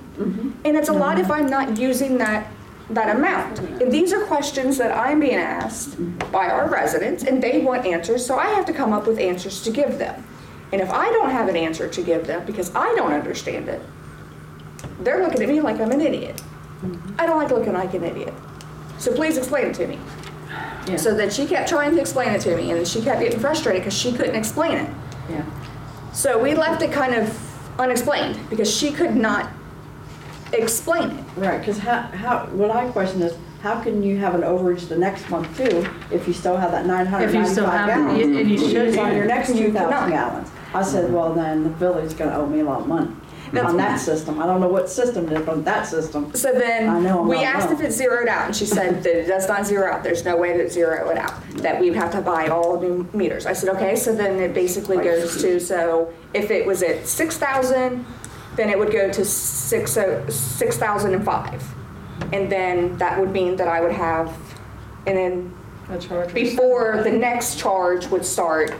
F: And it's a lot if I'm not using that amount. And these are questions that I'm being asked by our residents, and they want answers, so I have to come up with answers to give them. And if I don't have an answer to give them because I don't understand it, they're looking at me like I'm an idiot. I don't like looking like an idiot. So please explain it to me.
D: Yeah.
F: So then she kept trying to explain it to me, and she kept getting frustrated because she couldn't explain it.
D: Yeah.
F: So we left it kind of unexplained because she could not explain it.
D: Right, because what I question is, how can you have an overage the next month too, if you still have that
B: If you still
D: 995
B: have,
D: gallons?
B: and you should.
D: It's on your next
F: You
D: 2,000
F: cannot.
D: gallons. I said, well, then the village's gonna owe me a lot of money on that system. I don't know what system it is on that system.
F: So
D: I
F: then
D: know I'm
F: we
D: not
F: asked
D: wrong.
F: if it zeroed out, and she said that it does not zero out. There's no way to zero it out, that we would have to buy all new meters. I said, okay, so then it basically goes to, so if it was at 6,000, then it would go to 6,005. And then that would mean that I would have, and then
B: A charge.
F: before the next charge would start,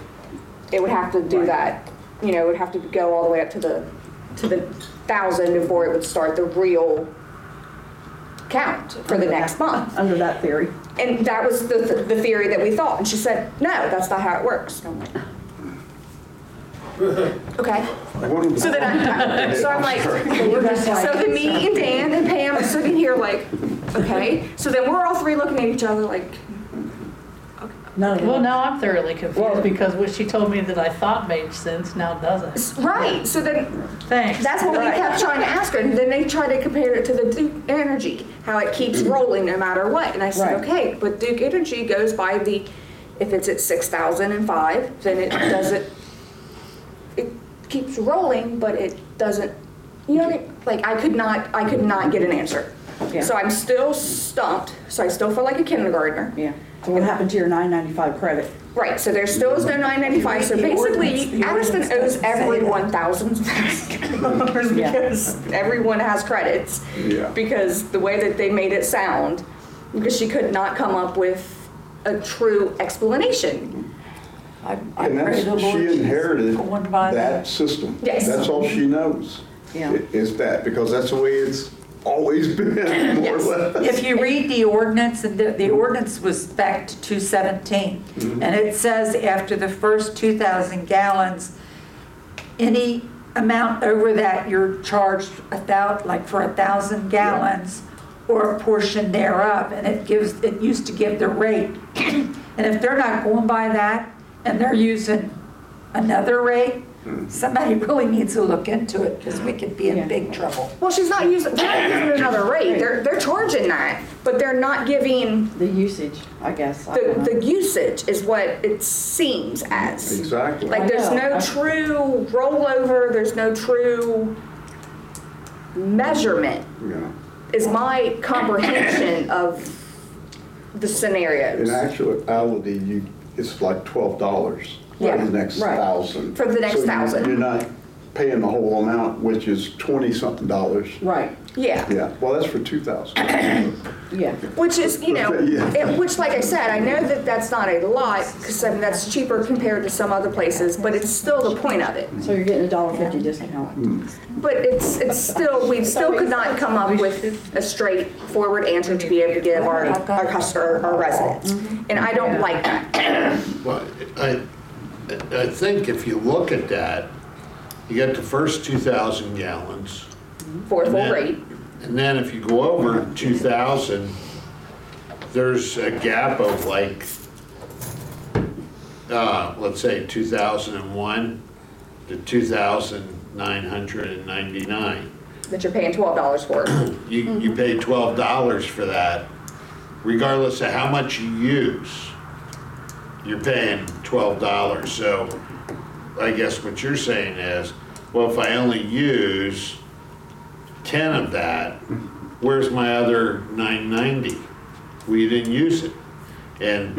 F: it would have to do that, it would have to go all the way up to the 1,000 before it would start the real count for the next month.
D: Under that theory.
F: And that was the theory that we thought. And she said, no, that's not how it works. And I'm like, okay. So then I'm like, so then me and Dan and Pam are sitting here like, okay. So then we're all three looking at each other like,
D: None of
B: Well,
D: them.
B: now I'm thoroughly confused because what she told me that I thought made sense now doesn't.
F: right. So then
B: Thanks.
F: that's what we kept trying to ask her. And then they tried to compare it to the Duke Energy, how it keeps rolling no matter what. And I said,
D: Right.
F: okay, but Duke Energy goes by the If it's at 6,005, then it doesn't, it keeps rolling, but it doesn't, you know, like I could not get an answer.
D: Yeah.
F: So I'm still stumped, so I still feel like a kindergartner.
D: Yeah. So what happened to your $9.95 credit?
F: Right, so there still is no $9.95, so basically Addyston owes everyone thousands of dollars
D: Yeah.
F: because everyone has credits.
I: Yeah.
F: Because the way that they made it sound, because she could not come up with a true explanation.
A: I
I: And
A: pray
I: that's,
A: the Lord
I: she
A: she's
I: inherited
A: going by
I: that system.
F: Yes.
I: That's all she knows.
D: Yeah.
I: Is that, because that's the way it's always been, more or less.
A: If you read the ordinance, and the ordinance was back to 2017, and it says after the first 2,000 gallons, any amount over that, you're charged like for 1,000 gallons or a portion thereof, and it used to give the rate. And if they're not going by that, and they're using another rate, somebody really needs to look into it, because we could be in big trouble.
F: Well, they're not using another rate, they're charging that, but they're not giving,
D: The usage, I guess. I don't know.
F: the usage is what it seems as.
I: Exactly.
F: Like, there's
D: I
F: no
D: know.
F: true rollover, there's no true measurement,
I: Yeah.
F: is my comprehension of the
I: In
F: scenarios.
I: actuality, it's like $12
F: Yeah,
I: for the next
D: right.
I: 1,000.
F: For the next
I: So
F: 1,000.
I: You're not paying the whole amount, which is 20-something dollars.
D: Right,
F: Yeah,
I: Yeah, well, that's for 2,000.
D: yeah.
F: which is, you know,
I: Yeah.
F: which, like I said, I know that that's not a lot, because I mean, that's cheaper compared to some other places, but it's still the point of it.
D: So you're getting a $1.50 discount.
F: But it's still, we still could not come up with a straightforward answer to be able to give our customer, our residents. And I don't like that.
H: Well, I think if you look at that, you get the first 2,000 gallons.
F: For a full
H: And then-
F: rate.
H: And then if you go over 2,000, there's a gap of like, let's say 2001 to 2,999.
F: That you're paying $12 for.
H: You pay $12 for that, regardless of how much you use, you're paying $12. So I guess what you're saying is, well, if I only use 10 of that, where's my other 990? Well, you didn't use it. And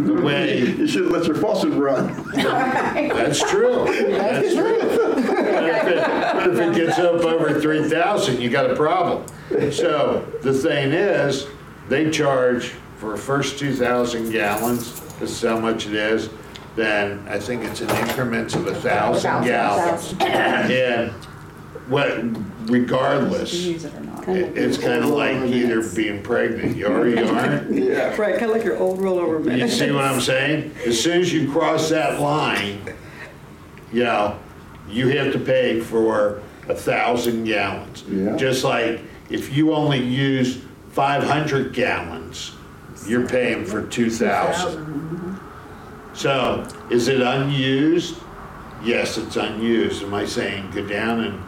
H: the way,
I: You should let your faucet run.
H: that's true. That's true. But if it gets up over 3,000, you got a problem. So the thing is, they charge for first 2,000 gallons, this is how much it is, then I think it's in increments of 1,000 gallons. And regardless,
D: You use it or not.
H: it's kind of like either being pregnant, you are or you aren't.
I: Yeah.
J: Right, kind of like your old rollover
H: You
J: minutes.
H: see what I'm saying? As soon as you cross that line, you know, you have to pay for 1,000 gallons.
I: Yeah.
H: Just like if you only use 500 gallons, you're paying for 2,000. So is it unused? Yes, it's unused. Am I saying go down and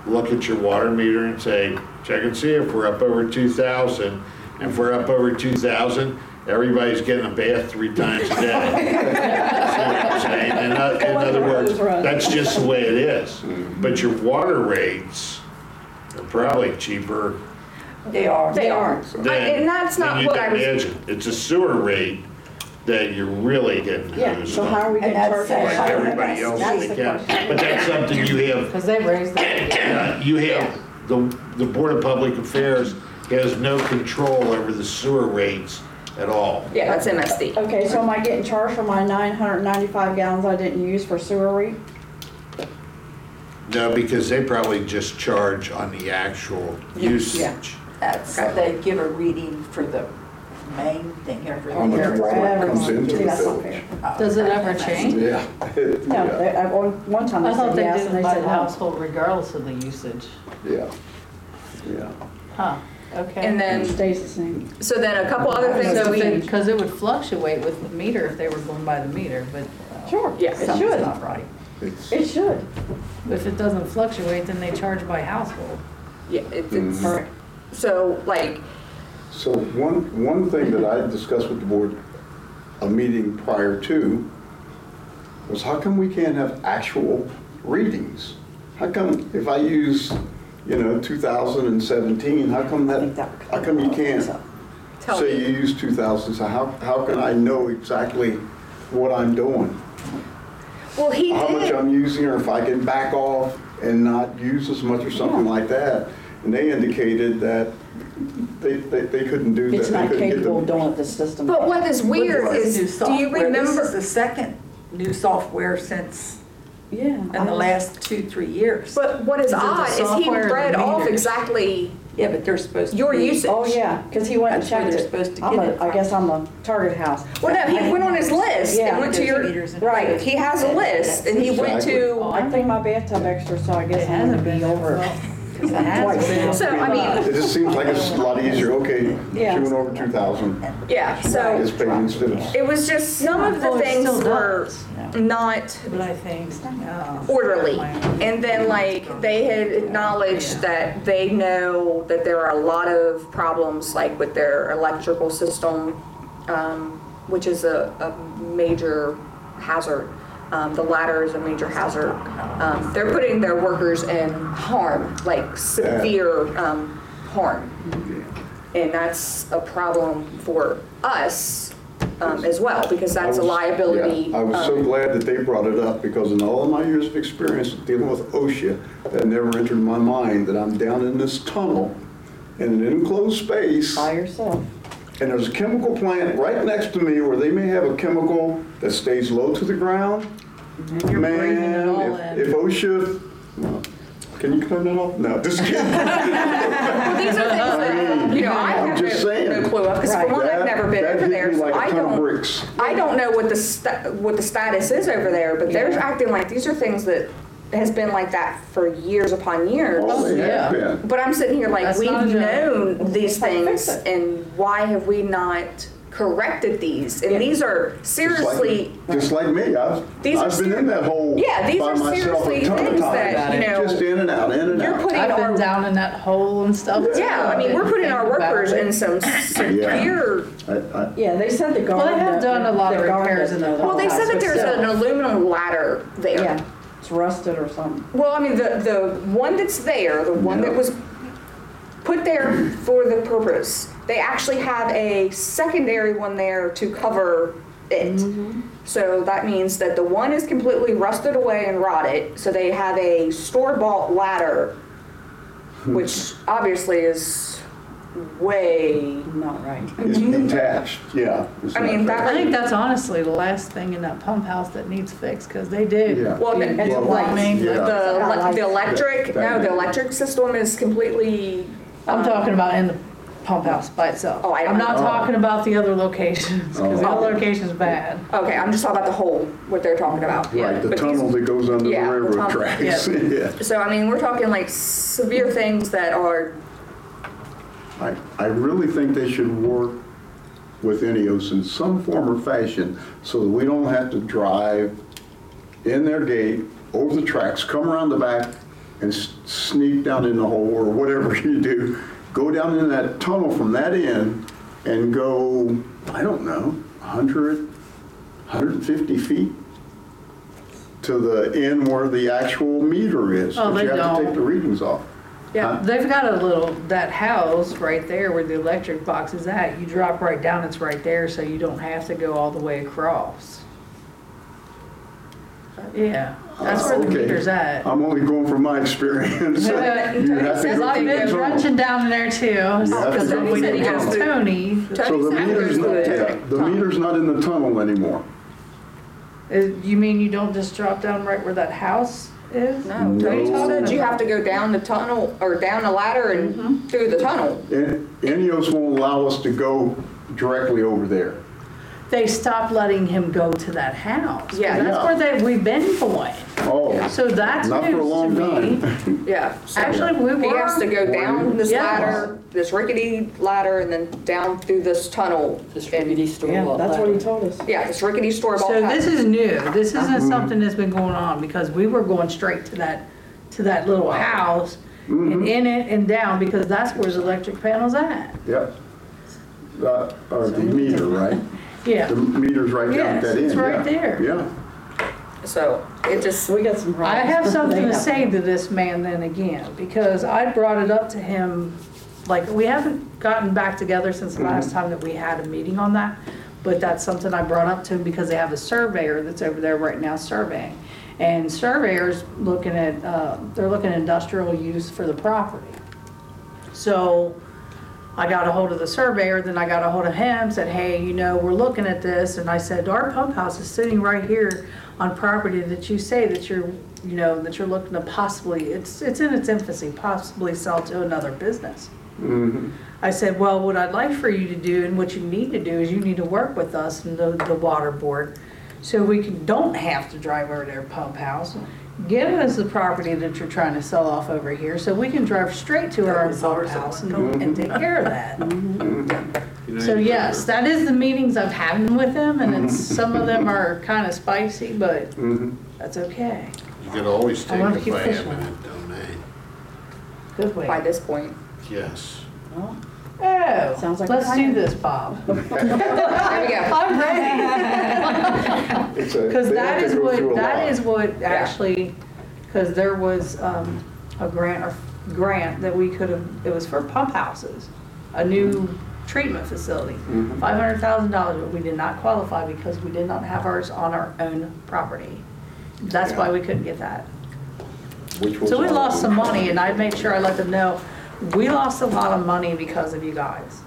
H: look at your water meter and say, check and see if we're up over 2,000? And if we're up over 2,000, everybody's getting a bath 3 times a day. See what I'm saying? In other words, that's just the way it is. But your water rates are probably cheaper
A: They are.
F: They are.
H: than
F: And that's
H: than
F: not
H: you'd
F: what I was,
H: imagine. It's a sewer rate that you're really getting
D: Yeah,
H: hosed
D: so how are
H: on,
D: we going to
A: And
D: charge
A: that's-
H: like
D: that?
H: everybody else
D: That's
H: in the
D: the
H: county.
D: question.
H: But that's something you have,
B: Because they raised that.
H: you have, the Board of Public Affairs has no control over the sewer rates at all.
F: yeah, that's MSD.
D: Okay, so am I getting charged for my 995 gallons I didn't use for sewer rate?
H: No, because they probably just charge on the actual usage.
A: That's, they give a reading for the main thing every
I: How much
A: year.
I: water comes
D: Everyone.
I: into
D: See,
I: the
D: that's not
I: village.
D: fair.
B: Does it ever change?
I: Yeah.
D: No, one time
B: I
D: they
B: thought
D: said
B: they
D: yes,
B: did
D: and
B: it
D: they
B: by
D: said no.
B: household regardless of the usage.
I: Yeah. Yeah.
B: Huh, okay.
F: And
D: It
F: then,
D: stays the same.
F: so then a couple other things that
B: So
F: we,
B: because it would fluctuate with the meter if they were going by the meter, but
D: Sure,
F: Yeah,
D: it
B: something's
D: should.
B: not right.
I: It's,
D: It should.
B: If it doesn't fluctuate, then they charge by household.
F: yeah, it's,
D: Correct.
F: so like,
I: so one thing that I discussed with the board a meeting prior to, was how come we can't have actual readings? How come if I use, 2017, how come you can't say you use 2000? So how can I know exactly what I'm doing?
F: Well, he
I: How much
F: did.
I: I'm using, or if I can back off and not use as much or something like that. And they indicated that they couldn't do that.
D: It's
I: They
D: not
I: couldn't get
D: capable of
I: the-
D: doing it, the system.
F: But what is weird
C: This
F: is,
C: new
F: do you
C: software, This
F: remember?
C: is the second new software since,
D: Yeah.
C: in the last 2-3 years.
F: But what is
B: Is it the
F: odd is he
B: software or the
F: read off
B: meters?
F: exactly
C: Yeah, but they're supposed to.
F: your
C: be-
F: usage.
D: Oh, yeah, because he went and
C: That's where
D: checked
C: they're
D: it.
C: supposed to
D: I'm
C: get
D: a-
C: it from.
D: I guess I'm a target house.
F: Well, no, he went on his list
D: Yeah.
F: and went to your,
B: Meters and-
F: right, he has a list and he went
I: Exactly.
D: I think my bathtub extra, so I guess
B: It
D: I'm gonna
B: hasn't
D: be
B: been
D: over.
B: well, 'cause it has
D: Twice.
B: been.
F: So, I mean,
I: It just seems like it's a lot easier, okay,
D: Yeah.
I: she went over 2,000,
F: yeah, so
I: just paid instead of.
F: it was just, some of the
B: Well, it
F: things
B: still
F: were
B: does.
F: not
B: But I think,
F: orderly. And then like they had acknowledged that they know that there are a lot of problems like with their electrical system, which is a major hazard. The ladder is a major hazard. They're putting their workers in harm, like severe harm. And that's a problem for us as well, because that's a liability.
I: Yeah, I was so glad that they brought it up, because in all of my years of experience dealing with OSHA, that never entered my mind that I'm down in this tunnel in an enclosed space,
D: By yourself.
I: and there's a chemical plant right next to me where they may have a chemical that stays low to the ground.
B: and you're breathing it all
I: Man, if
B: in.
I: OSHA, well, can you turn that off? No, just kidding.
F: Well, these are things that, you know, I
I: I'm
F: have
I: just saying.
F: no clue of, because for one, I've never been
I: That
F: over
I: hit
F: there,
I: me
F: so
I: like a
F: I
I: ton of
F: don't,
I: bricks.
F: I don't know what the status is over there, but they're acting like these are things that has been like that for years upon years.
I: Oh, they have
B: yeah.
I: been.
F: But I'm sitting here like,
B: That's
F: we've
B: not a joke.
F: known these
D: Like,
F: things,
D: fix it.
F: and why have we not corrected these? And these are seriously,
I: Just like me, I've
F: These are
I: been in that hole
F: yeah, these
I: by
F: are
I: myself
F: seriously
I: a ton of
F: things that,
I: times.
F: you know,
I: Just in and out, in and
F: you're
I: out.
F: putting
B: I've been
F: our,
B: down in that hole and stuff. too.
F: yeah, I mean, we're putting our workers in some severe.
D: Yeah, they said the
B: Well,
D: guard.
B: they have done a lot of
D: the guard
B: repairs in
D: doesn't
B: the
D: know
F: Well, they
D: how
F: said
D: to
F: that there's
D: fix it.
F: an aluminum ladder there.
D: Yeah, it's rusted or something.
F: Well, I mean, the one that's there, the one that was put there for the purpose, they actually have a secondary one there to cover it. So that means that the one is completely rusted away and rotted, so they have a store-bought ladder, which obviously is way,
D: Not right.
I: It's detached, yeah. It's
F: I
I: not
F: mean,
I: fair.
B: I think that's honestly the last thing in that pump house that needs fixed, because they did.
I: Yeah.
F: well, the,
D: It's
I: Well,
B: plumbing.
I: yeah.
F: the electric, no, the electric system is completely,
B: I'm talking about in the pump house by itself.
F: Oh, I don't
B: I'm not
F: know.
B: talking about the other locations, because the
I: Oh.
B: other location's bad.
F: okay, I'm just talking about the hole, what they're talking about.
I: Right, the
F: But these-
I: tunnel that goes under the
F: Yeah, the
I: railroad
F: tunnel,
I: tracks, yeah.
F: So, I mean, we're talking like severe things that are,
I: I really think they should work with Ineos in some form or fashion, so that we don't have to drive in their gate, over the tracks, come around the back, and sneak down in the hole, or whatever you do. Go down in that tunnel from that end and go, I don't know, 100, 150 feet to the end where the actual meter is.
B: Oh,
I: But
B: they
I: you have to
B: don't.
I: take the readings off.
B: Yeah, they've got a little, that house right there where the electric box is at, you drop right down, it's right there, so you don't have to go all the way across. Yeah, that's where the
I: Okay.
B: meter's at.
I: I'm only going from my experience. You have to
B: Because
I: go
B: I've
I: through the
B: been
I: tunnel.
B: crunching down in there too.
I: have to
B: Because
I: go
B: when
I: through
B: we
I: the
B: did
I: tunnel.
B: Tony,
I: So the meter's not, yeah, the meter's not in the tunnel anymore.
B: you mean you don't just drop down right where that house is?
F: no,
I: No.
F: Tony said you have to go down the tunnel, or down the ladder and through the tunnel.
I: Ineos won't allow us to go directly over there.
B: They stopped letting him go to that house. 'Cause
F: Yeah.
B: That's where we've been going.
I: Oh,
B: So that's
I: not for a
B: news to
I: long
B: me.
I: time.
F: Yeah. So
B: Actually, we
F: he has to
B: were,
F: go down this
B: Yeah.
F: ladder, this rickety ladder, and then down through this tunnel.
E: This rickety store.
D: Yeah, that's what he told us.
F: Yeah, this rickety store.
B: so this is new. This isn't something that's been going on, because we were going straight to that little house and in it and down, because that's where the electric panel's at.
I: Yep. Or the meter, right?
B: Yeah.
I: The meter's right down at
B: Yes,
I: that end.
B: it's right
I: yeah.
B: there.
I: Yeah.
F: So it just,
D: We got some
B: I
D: problems.
B: have something
D: They
B: to
D: have-
B: say to this man then again, because I brought it up to him, like, we haven't gotten back together since the last time that we had a meeting on that, but that's something I brought up to him because they have a surveyor that's over there right now surveying. And surveyors looking at, they're looking at industrial use for the property. So I got a hold of the surveyor, then I got a hold of him, said, hey, you know, we're looking at this. And I said, our pump house is sitting right here on property that you say that you're, you know, that you're looking to possibly, it's in its infancy, possibly sell to another business. I said, well, what I'd like for you to do and what you need to do is you need to work with us and the water board so we don't have to drive over their pump house. Give us the property that you're trying to sell off over here so we can drive straight to our pump house and take care of that.
H: You know,
B: So
H: you
B: yes, that is the meetings I've had with them, and it's, some of them are kind of spicy, but that's okay.
H: You could always
B: I
H: take
B: wanna
H: it
B: keep
H: by
B: pushing.
H: eminent domain.
B: Good way.
F: by this point,
H: Yes.
B: Oh,
D: Sounds like a
B: let's do
D: plan.
B: this, Bob.
F: there we go.
B: I'm ready.
I: It's a-
B: Because
I: they have to go through a
B: that
I: lot.
B: is what actually, because there was a grant that we could have, it was for pump houses, a new treatment facility, $500,000, but we did not qualify because we did not have ours on our own property. That's why we couldn't get that.
I: Which was
B: So we
I: our-
B: lost some money, and I made sure I let them know, we lost a lot of money because of you guys.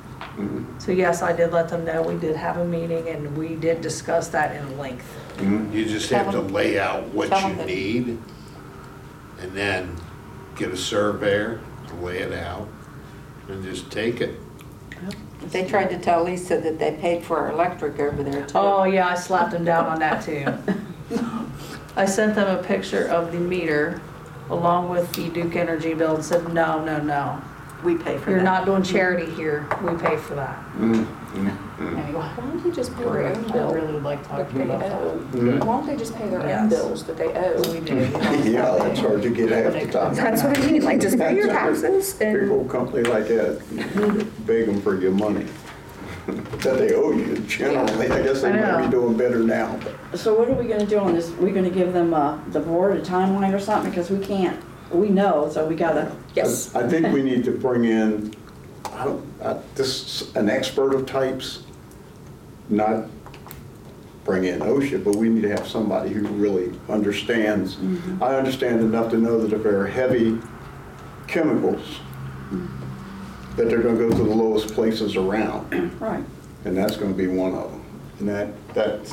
B: So yes, I did let them know, we did have a meeting, and we did discuss that in length.
H: You just have to lay out what
F: Tell
H: you
F: them.
H: need and then get a surveyor to lay it out and just take it.
C: They tried to tell Lisa that they paid for our electric over there too.
B: Oh, yeah, I slapped them down on that too. I sent them a picture of the meter along with the Duke Energy bill and said, no, no, no.
C: We pay for that.
B: You're not doing charity here, we pay for that. Anyway,
F: Why don't they just pay their own
B: I
F: bill
B: really would like
F: that
B: talking
F: they
B: about that.
F: owe? Why don't they just pay their own
B: Yes.
F: bills that they owe?
B: We do.
I: Yeah, that's hard to get half the time.
F: That's what I mean, like, just pay your taxes and,
I: People, company like that, beg them for your money that they owe you generally. I guess they
B: I
I: might
B: know.
I: be doing better now. But
D: So what are we gonna do on this? We're gonna give them, the board a timeline or something? Because we can't, we know, so we gotta,
F: yes.
I: I think we need to bring in, an expert of types, not bring in OSHA, but we need to have somebody who really understands. I understand enough to know that if there are heavy chemicals, that they're gonna go to the lowest places around,
D: right.
I: and that's gonna be one of them. And that's,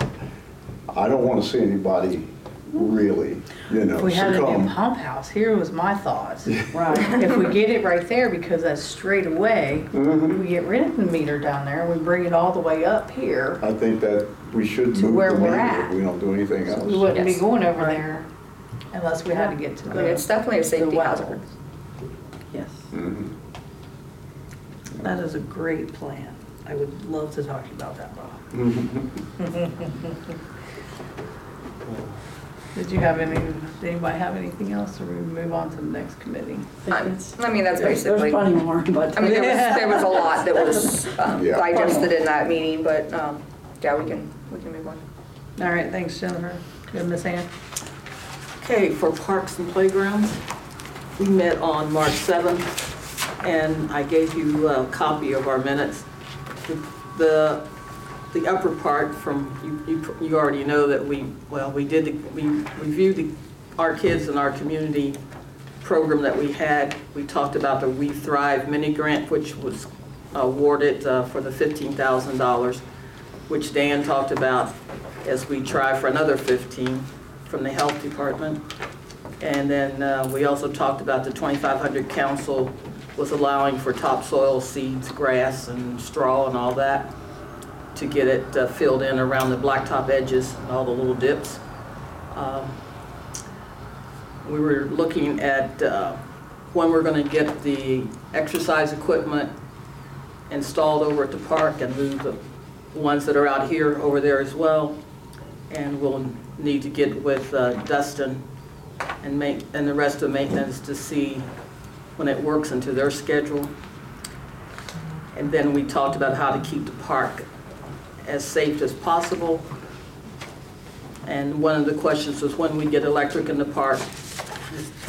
I: I don't wanna see anybody really,
B: If we had a new
I: succumb.
B: pump house, here was my thoughts.
D: Right.
B: If we get it right there, because that's straight away, we get rid of the meter down there, we bring it all the way up here.
I: I think that we should
B: To
I: move
B: where
I: the
B: we're
I: meter
B: at.
I: if we don't do anything
B: So
I: else.
B: we wouldn't be
F: Yes.
B: going over there unless we had to get to
F: I mean, it's definitely a
B: the
F: safety
B: well.
F: hazard.
D: Yes.
I: Mhm.
B: That is a great plan. I would love to talk to you about that, Bob. Did you have any, did anybody have anything else, or we move on to the next committee?
F: I mean, that's
D: There's
F: basically,
D: plenty more, but.
F: I mean, there was a lot that was
I: Yeah.
F: digested in that meeting, but, yeah, we can move on.
B: All right, thanks, Jennifer. Good, Miss Ann?
E: Okay, for parks and playgrounds, we met on March 7th, and I gave you a copy of our minutes. The upper part from, you already know that we reviewed our kids and our community program that we had. We talked about the We Thrive mini grant, which was awarded for the $15,000, which Dan talked about as we try for another 15 from the health department. And then we also talked about the 2,500 council was allowing for topsoil, seeds, grass, and straw and all that to get it filled in around the blacktop edges and all the little dips. We were looking at when we're going to get the exercise equipment installed over at the park and move the ones that are out here over there as well. And we'll need to get with Dustin and the rest of maintenance to see when it works into their schedule. And then we talked about how to keep the park as safe as possible. And one of the questions was when we get electric in the park,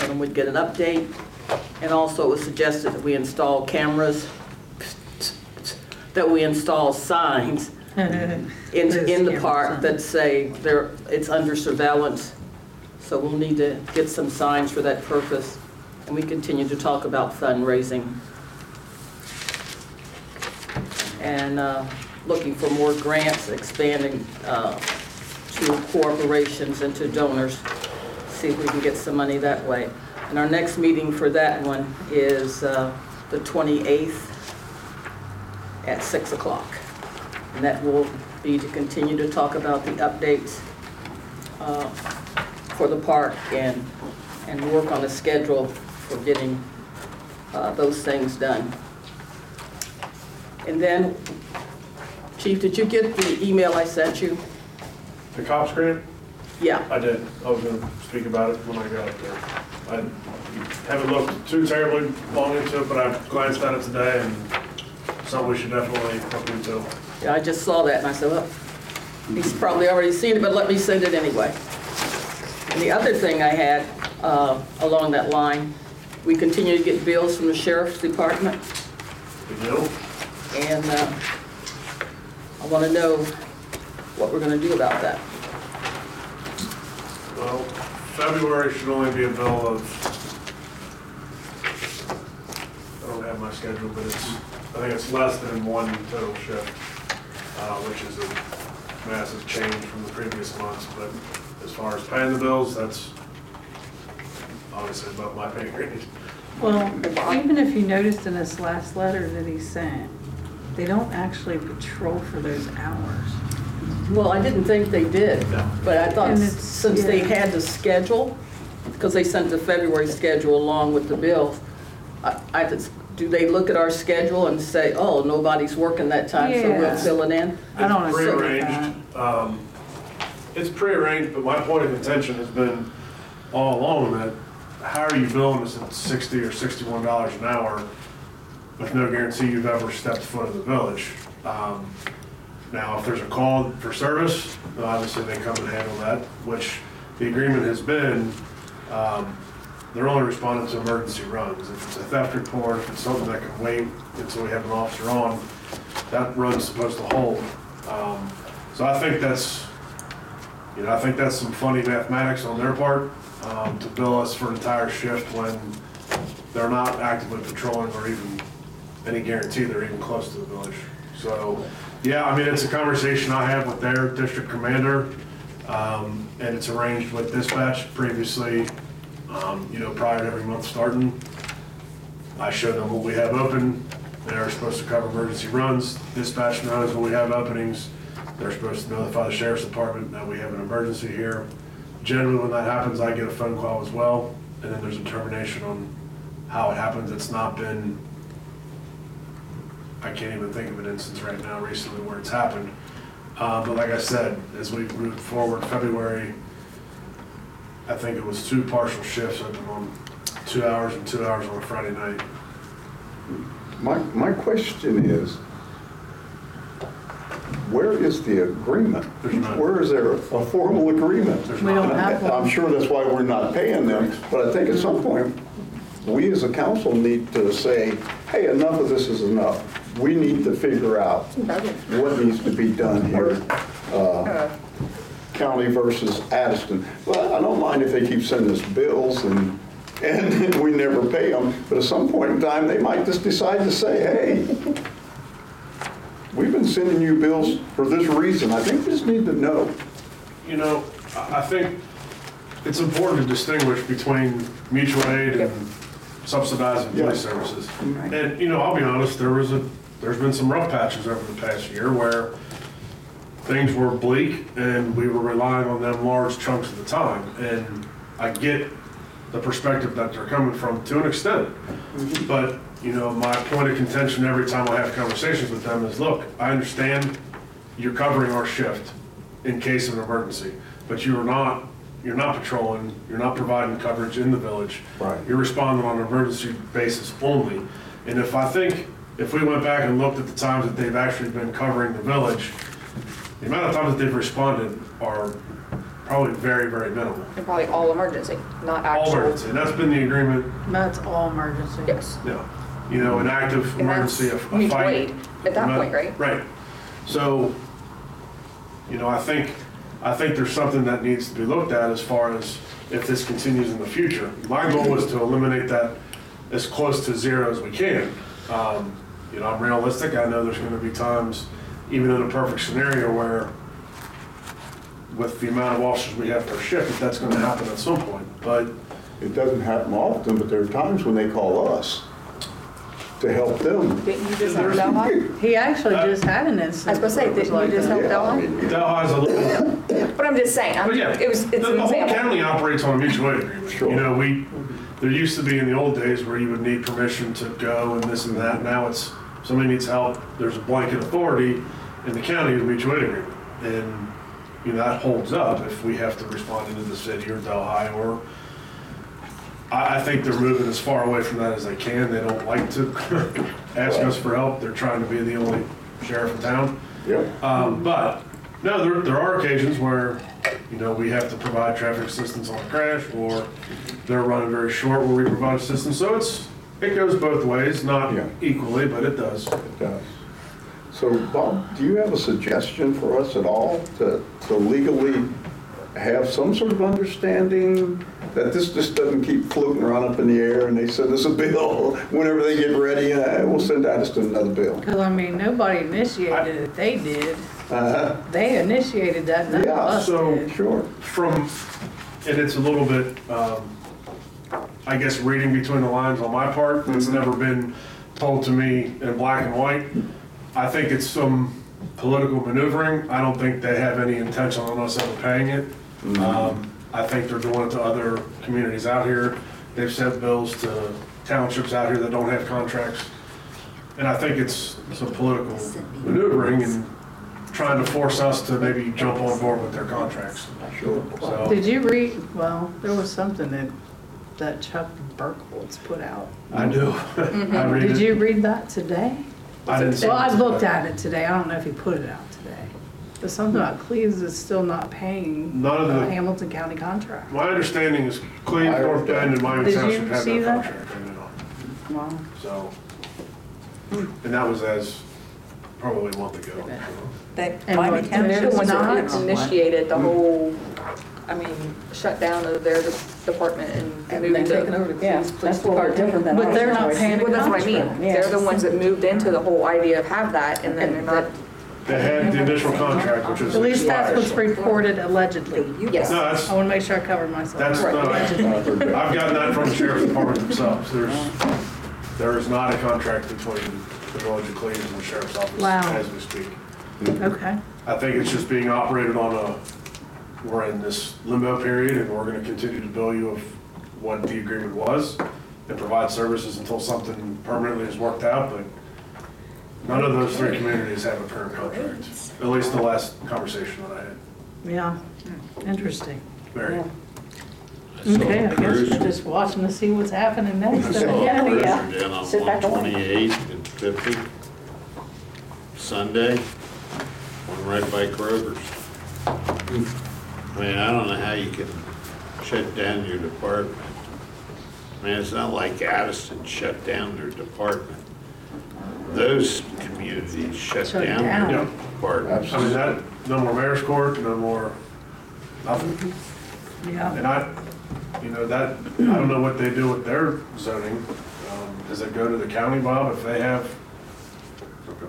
E: when we'd get an update. And also it was suggested that we install cameras, that we install signs in the park that say it's under surveillance. So we'll need to get some signs for that purpose. And we continue to talk about fundraising. And looking for more grants, expanding to corporations and to donors, see if we can get some money that way. And our next meeting for that one is the 28th at 6 o'clock. And that will be to continue to talk about the updates for the park and work on a schedule for getting those things done. And then, Chief, did you get the email I sent you?
G: The cops grant?
E: Yeah.
G: I did. I was going to speak about it when I got up there. I haven't looked too terribly long into it, but I glanced at it today, and something we should definitely look into.
E: Yeah, I just saw that and I said, well, he's probably already seen it, but let me send it anyway. And the other thing I had along that line, we continue to get bills from the Sheriff's Department.
G: Good deal.
E: And I want to know what we're going to do about that.
G: Well, February should only be a bill of, I don't have my schedule, but I think it's less than one total shift, which is a massive change from the previous months. But as far as paying the bills, that's obviously above my pay grade.
B: Well, even if you noticed in this last letter that he sent, they don't actually patrol for those hours.
E: Well, I didn't think they did,
G: No.
E: but I thought
B: And it's-
E: since they
B: yeah.
E: had the schedule, because they sent the February schedule along with the bills, do they look at our schedule and say, oh, nobody's working that time, so we'll
B: Yeah.
E: fill it in?
B: I don't
G: It's
B: assume
G: prearranged. It's prearranged, but my point of contention has been all along that how are you billing us at $60 or $61 an hour with no guarantee you've ever stepped foot in the village? Now, if there's a call for service, obviously they come and handle that, which the agreement has been, they're only responding to emergency runs. If it's a theft report, if it's something that can wait until we have an officer on, that run's supposed to hold. So I think that's some funny mathematics on their part, to bill us for an entire shift when they're not actively patrolling or even any guarantee they're even close to the village. So, yeah, I mean, it's a conversation I have with their district commander, and it's arranged with dispatch previously, prior to every month starting. I show them what we have open. They're supposed to cover emergency runs. Dispatch knows when we have openings. They're supposed to notify the sheriff's department that we have an emergency here. Generally, when that happens, I get a phone call as well, and then there's a determination on how it happens. It's not been, I can't even think of an instance right now recently where it's happened. But like I said, as we move forward, February, I think it was 2 partial shifts open on 2 hours and 2 hours on a Friday night.
I: My question is, where is the agreement?
G: There's none.
I: Where is there a formal agreement?
G: There's
B: We
G: not.
B: don't have one.
I: I'm sure that's why we're not paying them, but I think at some point, we as a council need to say, hey, enough of this is enough. We need to figure out what needs to be done here. County versus Addyston. Well, I don't mind if they keep sending us bills and we never pay them, but at some point in time, they might just decide to say, hey, we've been sending you bills for this reason. I think we just need to know.
G: I think it's important to distinguish between mutual aid and subsidizing police services. And, I'll be honest, there's been some rough patches over the past year where things were bleak and we were relying on them large chunks of the time. And I get the perspective that they're coming from to an extent. But, my point of contention every time I have conversations with them is, look, I understand you're covering our shift in case of an emergency, but you're not patrolling, you're not providing coverage in the village.
I: Right.
G: You're responding on an emergency basis only. And if we went back and looked at the times that they've actually been covering the village, the amount of times that they've responded are probably very, very minimal.
F: And probably all emergency, not
G: All
F: actual.
G: emergency, and that's been the agreement,
B: That's all emergency.
F: Yes.
G: you know, an active
F: And that's
G: emergency, a fight.
F: mutual aid at that point, right?
G: Right. So, you know, I think there's something that needs to be looked at as far as if this continues in the future. My goal is to eliminate that as close to zero as we can. You know, I'm realistic. I know there's going to be times, even in a perfect scenario, where with the amount of officers we have per shift, that's going to happen at some point. But
I: It doesn't happen often, but there are times when they call us to help them.
F: Didn't you just help Delhi?
B: He actually just had an incident.
F: I was gonna say,
B: where it was
F: didn't you
B: like
F: just
B: that.
F: help
I: Yeah,
F: Delhi?
G: Delhi's a little,
F: But I'm just saying,
G: but yeah,
F: it's
G: the
F: an
G: whole
F: example.
G: county operates on a mutual aid agreement.
I: Sure.
G: You know, there used to be in the old days where you would need permission to go and this and that. Now it's, somebody needs help, there's a blanket authority in the county of mutual aid agreement. And, you know, that holds up if we have to respond into the city or Delhi or, I think they're moving as far away from that as they can. They don't like to ask us for help. They're trying to be the only sheriff in town.
I: Yep.
G: But, no, there are occasions where, you know, we have to provide traffic assistance on a crash, or they're running very short where we provide assistance. So it goes both ways, not
I: Yeah.
G: equally, but it does.
I: It does. So Bob, do you have a suggestion for us at all to legally have some sort of understanding that this just doesn't keep floating around up in the air and they send us a bill whenever they get ready, we'll send Addyston another bill?
B: Because, I mean, nobody initiated it, they did.
I: Uh-huh.
B: They initiated that, none of
I: Yeah,
B: us
G: so-
B: did.
I: Sure.
G: And it's a little bit, I guess, reading between the lines on my part. It's never been told to me in black and white. I think it's some political maneuvering. I don't think they have any intention on us ever paying it. I think they're doing it to other communities out here. They've sent bills to townships out here that don't have contracts. And I think it's some political maneuvering and trying to force us to maybe jump on board with their contracts.
I: Sure.
G: So,
B: Did you read, well, there was something that Chuck Berkowitz put out.
G: I do. I read
B: Did
G: it.
B: you read that today?
G: I didn't see
B: Well, I
G: it.
B: looked at it today, I don't know if he put it out today. But something about Cleves is still not paying
G: None of
B: the
G: the-
B: Hamilton County contract.
G: My understanding is Cleve, North Bend, and Miami
B: Did you
G: Township have
B: see
G: no
B: that?
G: contract right now.
B: Wow.
G: So, and that was as probably a month ago.
C: They,
B: And
C: Miami
B: what-
C: Township
F: They're the ones
B: not-
F: that initiated the whole, I mean, shutdown of their department and moving to.
D: Yeah, that's a little bit different than
B: But
D: our
B: they're not
D: situation.
B: paying a
F: Well, that's what I mean.
B: contract.
D: Yeah.
F: They're the ones that moved into the whole idea of have that, and then they're not.
G: They had the initial contract, which is
B: At least that's what's
G: expired.
B: reported allegedly.
F: Yes.
G: No, that's,
B: I want to make sure I covered myself.
G: that's,
F: Right.
G: no, I've gotten that from the sheriff's department themselves. There is not a contract between the village of Cleve and the sheriff's office
B: Wow.
G: as we speak.
B: Okay.
G: I think it's just being operated on we're in this limbo period and we're gonna continue to bill you of what the agreement was and provide services until something permanently is worked out, but none of those three communities have a current contract, at least the last conversation that I had.
B: Yeah, interesting.
G: Very.
B: Okay, I guess we're just watching to see what's happening next.
H: I saw
B: Yeah,
H: a cruiser
B: yeah.
H: down on
D: Sit back and wait.
H: 128 and 50, Sunday, one right by Kroger's. I mean, I don't know how you can shut down your department. I mean, it's not like Addyston shut down their department. Those communities shut
B: Shut
H: down
B: down.
H: their
G: Yeah.
H: departments.
G: I mean, that, no more mayor's court, no more, nothing.
B: Yeah.
G: And that, I don't know what they do with their zoning. Does it go to the county, Bob, if they have? Okay.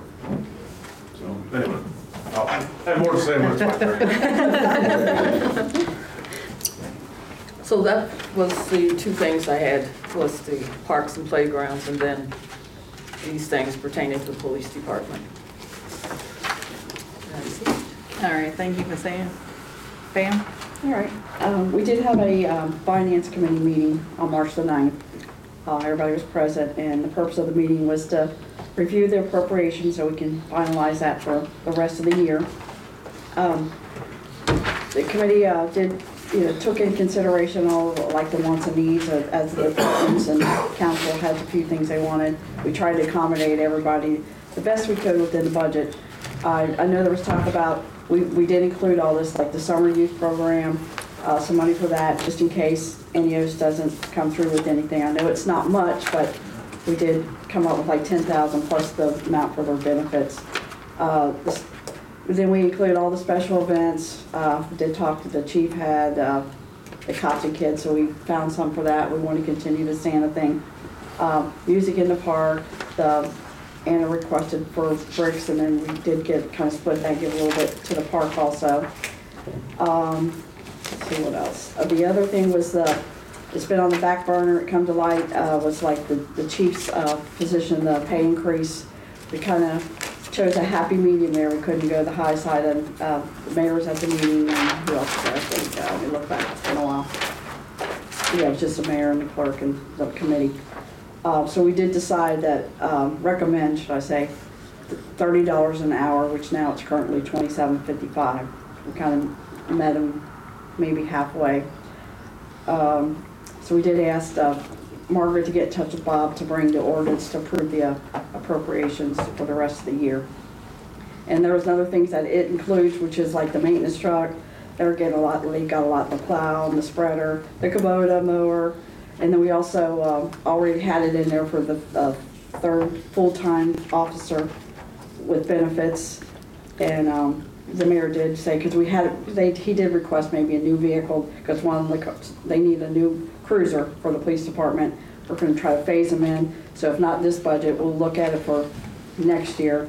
G: So, anyway, I'll have more to say when it's my turn.
E: So that was the two things I had, was the parks and playgrounds, and then these things pertaining to the police department. That's it.
B: All right, thank you for saying. Pam?
D: All right. We did have a finance committee meeting on March the 9th. Everybody was present, and the purpose of the meeting was to review the appropriations so we can finalize that for the rest of the year. The committee took in consideration all like the wants and needs as the departments, and council had a few things they wanted. We tried to accommodate everybody the best we could within the budget. I know there was talk about, we did include all this, like the summer youth program, some money for that, just in case NEOS doesn't come through with anything. I know it's not much, but we did come up with like 10,000 plus the amount for their benefits. Then we include all the special events. Did talk to the chief, had the cops and kids, so we found some for that. We want to continue the Santa thing. Music in the park, Anna requested for bricks, and then we did get kind of split that, give a little bit to the park also. Let's see what else. The other thing was it's been on the back burner. It come to light was like the chief's position, the pay increase. We kind of chose a happy medium there. We couldn't go the high side, and the mayor was at the meeting, and who else was there? I think let me look back. It's been a while. Yeah, it was just the mayor and the clerk and the committee. So we did decide that, recommend, should I say, $30 an hour, which now it's currently $27.55. We kind of met them maybe halfway. So we did ask Margret to get in touch with Bob to bring the ordinance to approve the appropriations for the rest of the year. And there was other things that it includes, which is like the maintenance truck. They're getting a lot, they got a lot, the plow and the spreader, the Kubota mower. And then we also already had it in there for the third full-time officer with benefits. And the mayor did say, because he did request maybe a new vehicle, because they need a new cruiser for the police department. We're going to try to phase them in. So if not this budget, we'll look at it for next year,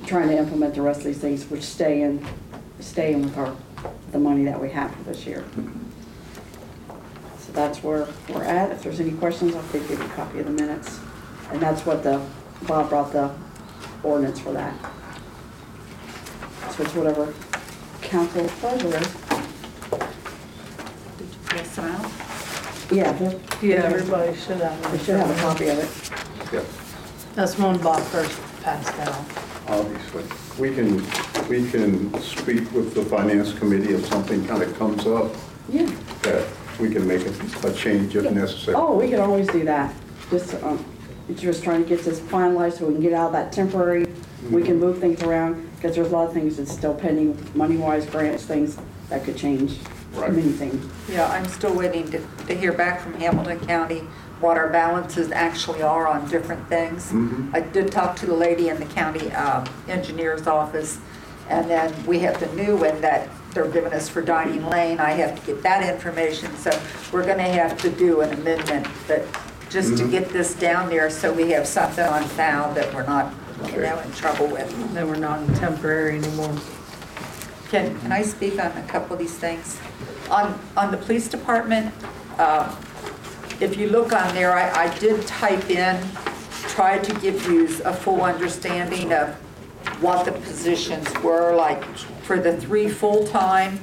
D: trying to implement the rest of these things, which stay in with the money that we have for this year. So that's where we're at. If there's any questions, I'll give you a copy of the minutes. And that's what Bob brought the ordinance for that. So it's whatever council's pleasure is.
C: Did you pass them out?
D: Yeah,
B: Everybody should have
D: we
B: one.
D: should have a copy of it.
I: Yep,
B: That's one Bob first passed out.
I: obviously. We can speak with the finance committee if something kind of comes up,
D: Yeah.
I: that we can make a change if necessary.
D: Oh, we can always do that. Just trying to get this finalized so we can get out of that temporary. We can move things around, because there's a lot of things that's still pending, money-wise, grants, things that could change,
I: Right.
D: many things.
C: Yeah, I'm still waiting to hear back from Hamilton County what our balances actually are on different things.
I: Mhm.
C: I did talk to the lady in the county engineer's office, and then we have the new one that they're giving us for Dining Lane. I have to get that information, so we're gonna have to do an amendment, but just to get this down there so we have something on file that we're not, in trouble with.
B: Then we're not in temporary anymore.
C: Can I speak on a couple of these things? On the police department, if you look on there, I did type in, try to give you a full understanding of what the positions were, like for the 3 full-time,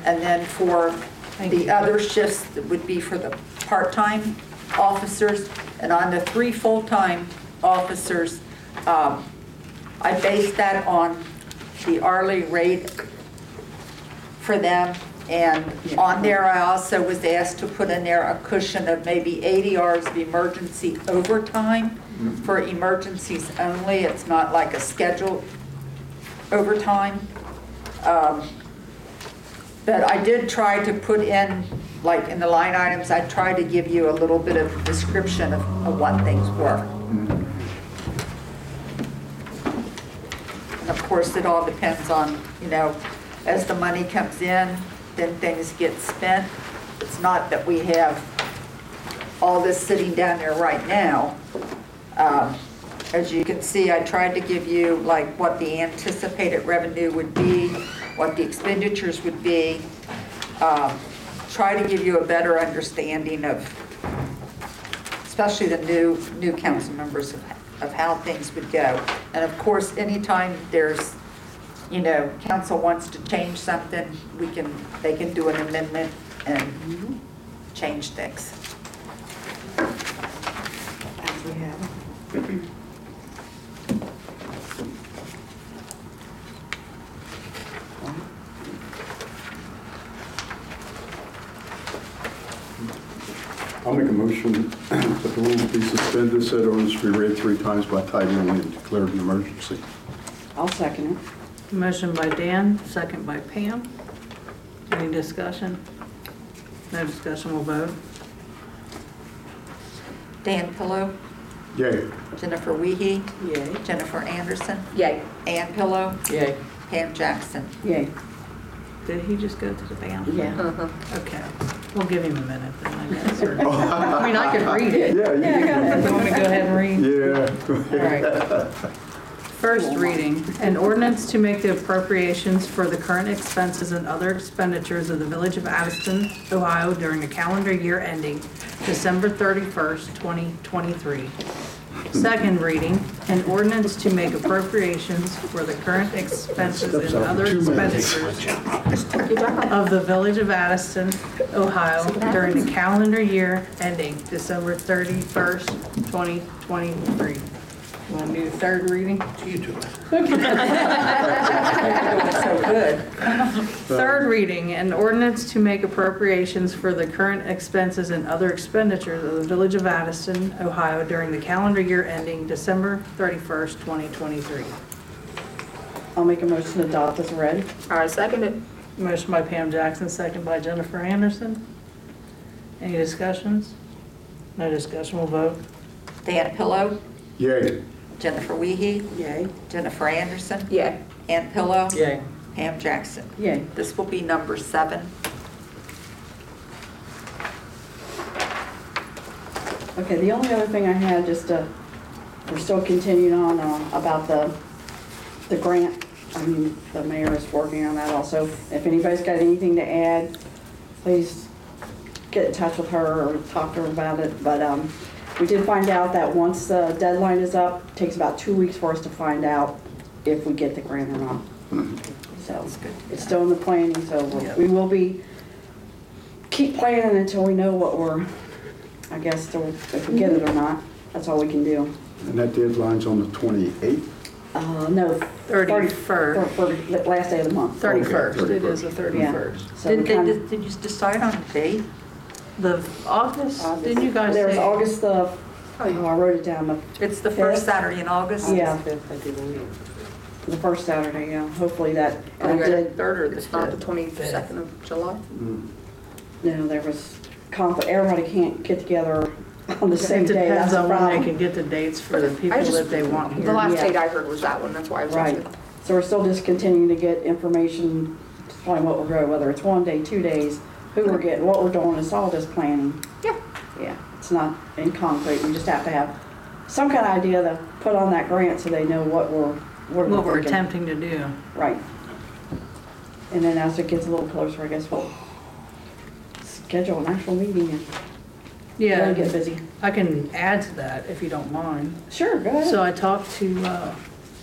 C: and then for the other shifts that would be for the part-time officers. And on the 3 full-time officers, I based that on the hourly rate for them. And on there, I also was asked to put in there a cushion of maybe 80 hours of emergency overtime for emergencies only. It's not like a scheduled overtime. But I did try to put in, like in the line items, I tried to give you a little bit of description of what things were. And of course, it all depends on, as the money comes in, then things get spent. It's not that we have all this sitting down there right now. As you can see, I tried to give you like what the anticipated revenue would be, what the expenditures would be, try to give you a better understanding of, especially the new council members, of how things would go. And of course, anytime there's, council wants to change something, they can do an amendment and change things.
D: As we have.
I: I'll make a motion that the rules be suspended, said ordinance be read 3 times by title only, and declared an emergency.
D: I'll second it.
B: Motion by Dan, second by Pam. Any discussion? No discussion, we'll vote.
C: Dan Pillow,
I: Yay.
C: Jennifer Wiehe,
J: Yay.
C: Jennifer Anderson,
F: Yay.
C: Ann Pillow,
E: Yay.
C: Pam Jackson.
D: Yay.
B: Did he just go to the band?
D: Yeah.
B: Okay, we'll give him a minute then, I guess. or- I mean, I could read it.
I: Yeah,
B: You want me to go ahead and read?
I: Yeah.
B: All right. First reading, an ordinance to make the appropriations for the current expenses and other expenditures of the Village of Addyston, Ohio during the calendar year ending December 31st, 2023. Second reading, an ordinance to make appropriations for the current expenses and other expenditures of the Village of Addyston, Ohio during the calendar year ending December 31st, 2023. Want to do the third reading?
H: You do it.
C: So good.
B: Third reading, an ordinance to make appropriations for the current expenses and other expenditures of the Village of Addyston, Ohio during the calendar year ending December 31st, 2023.
D: I'll make a motion to adopt as read.
F: I second it.
B: Motion by Pam Jackson, second by Jennifer Anderson. Any discussions? No discussion, we'll vote.
C: Dan Pillow,
I: Yay.
C: Jennifer Wiehe,
J: Yay.
C: Jennifer Anderson,
F: Yay.
C: Ann Pillow,
E: Yay.
C: Pam Jackson.
D: Yay.
C: This will be number 7.
D: Okay, the only other thing I had, we're still continuing on about the grant. I mean, the mayor is working on that also. If anybody's got anything to add, please get in touch with her or talk to her about it. But we did find out that once the deadline is up, it takes about 2 weeks for us to find out if we get the grant or not. So it's still in the planning, so we will keep planning until we know what I guess, if we get it or not. That's all we can do.
I: And that deadline's on the 28th?
D: No.
B: 31st.
D: For the last day of the month.
B: 31st,
I: Okay,
B: it is the 31st.
D: So we kinda-
C: Did you decide on a date?
B: The August, didn't you guys say?
D: There was August the, I wrote it down,
C: It's the first
D: Fifth?
C: Saturday in August?
D: Yeah.
J: 5th, I do believe.
D: the first Saturday, yeah. Hopefully that, and I did,
F: Third or it's not the 22nd of July?
D: there was everybody can't get together on the same
B: It
D: day.
B: depends
D: That's the
B: on when they
D: problem.
B: can get the dates for the people that they want
F: The
B: here.
F: last
D: Yeah.
F: date I heard was that one, that's why I was
D: Right.
F: asking.
D: So we're still just continuing to get information, on what we're doing, whether it's 1 day, 2 days, who we're getting, what we're doing. It's all just planning.
F: Yeah.
D: Yeah, it's not in concrete. We just have to have some kind of idea to put on that grant so they know what we're
B: What we're
D: thinking.
B: attempting to do.
D: Right. And then as it gets a little closer, I guess we'll schedule an actual meeting and really
B: Yeah,
D: get busy.
B: I can add to that if you don't mind.
D: Sure, go ahead.
B: So I talked to,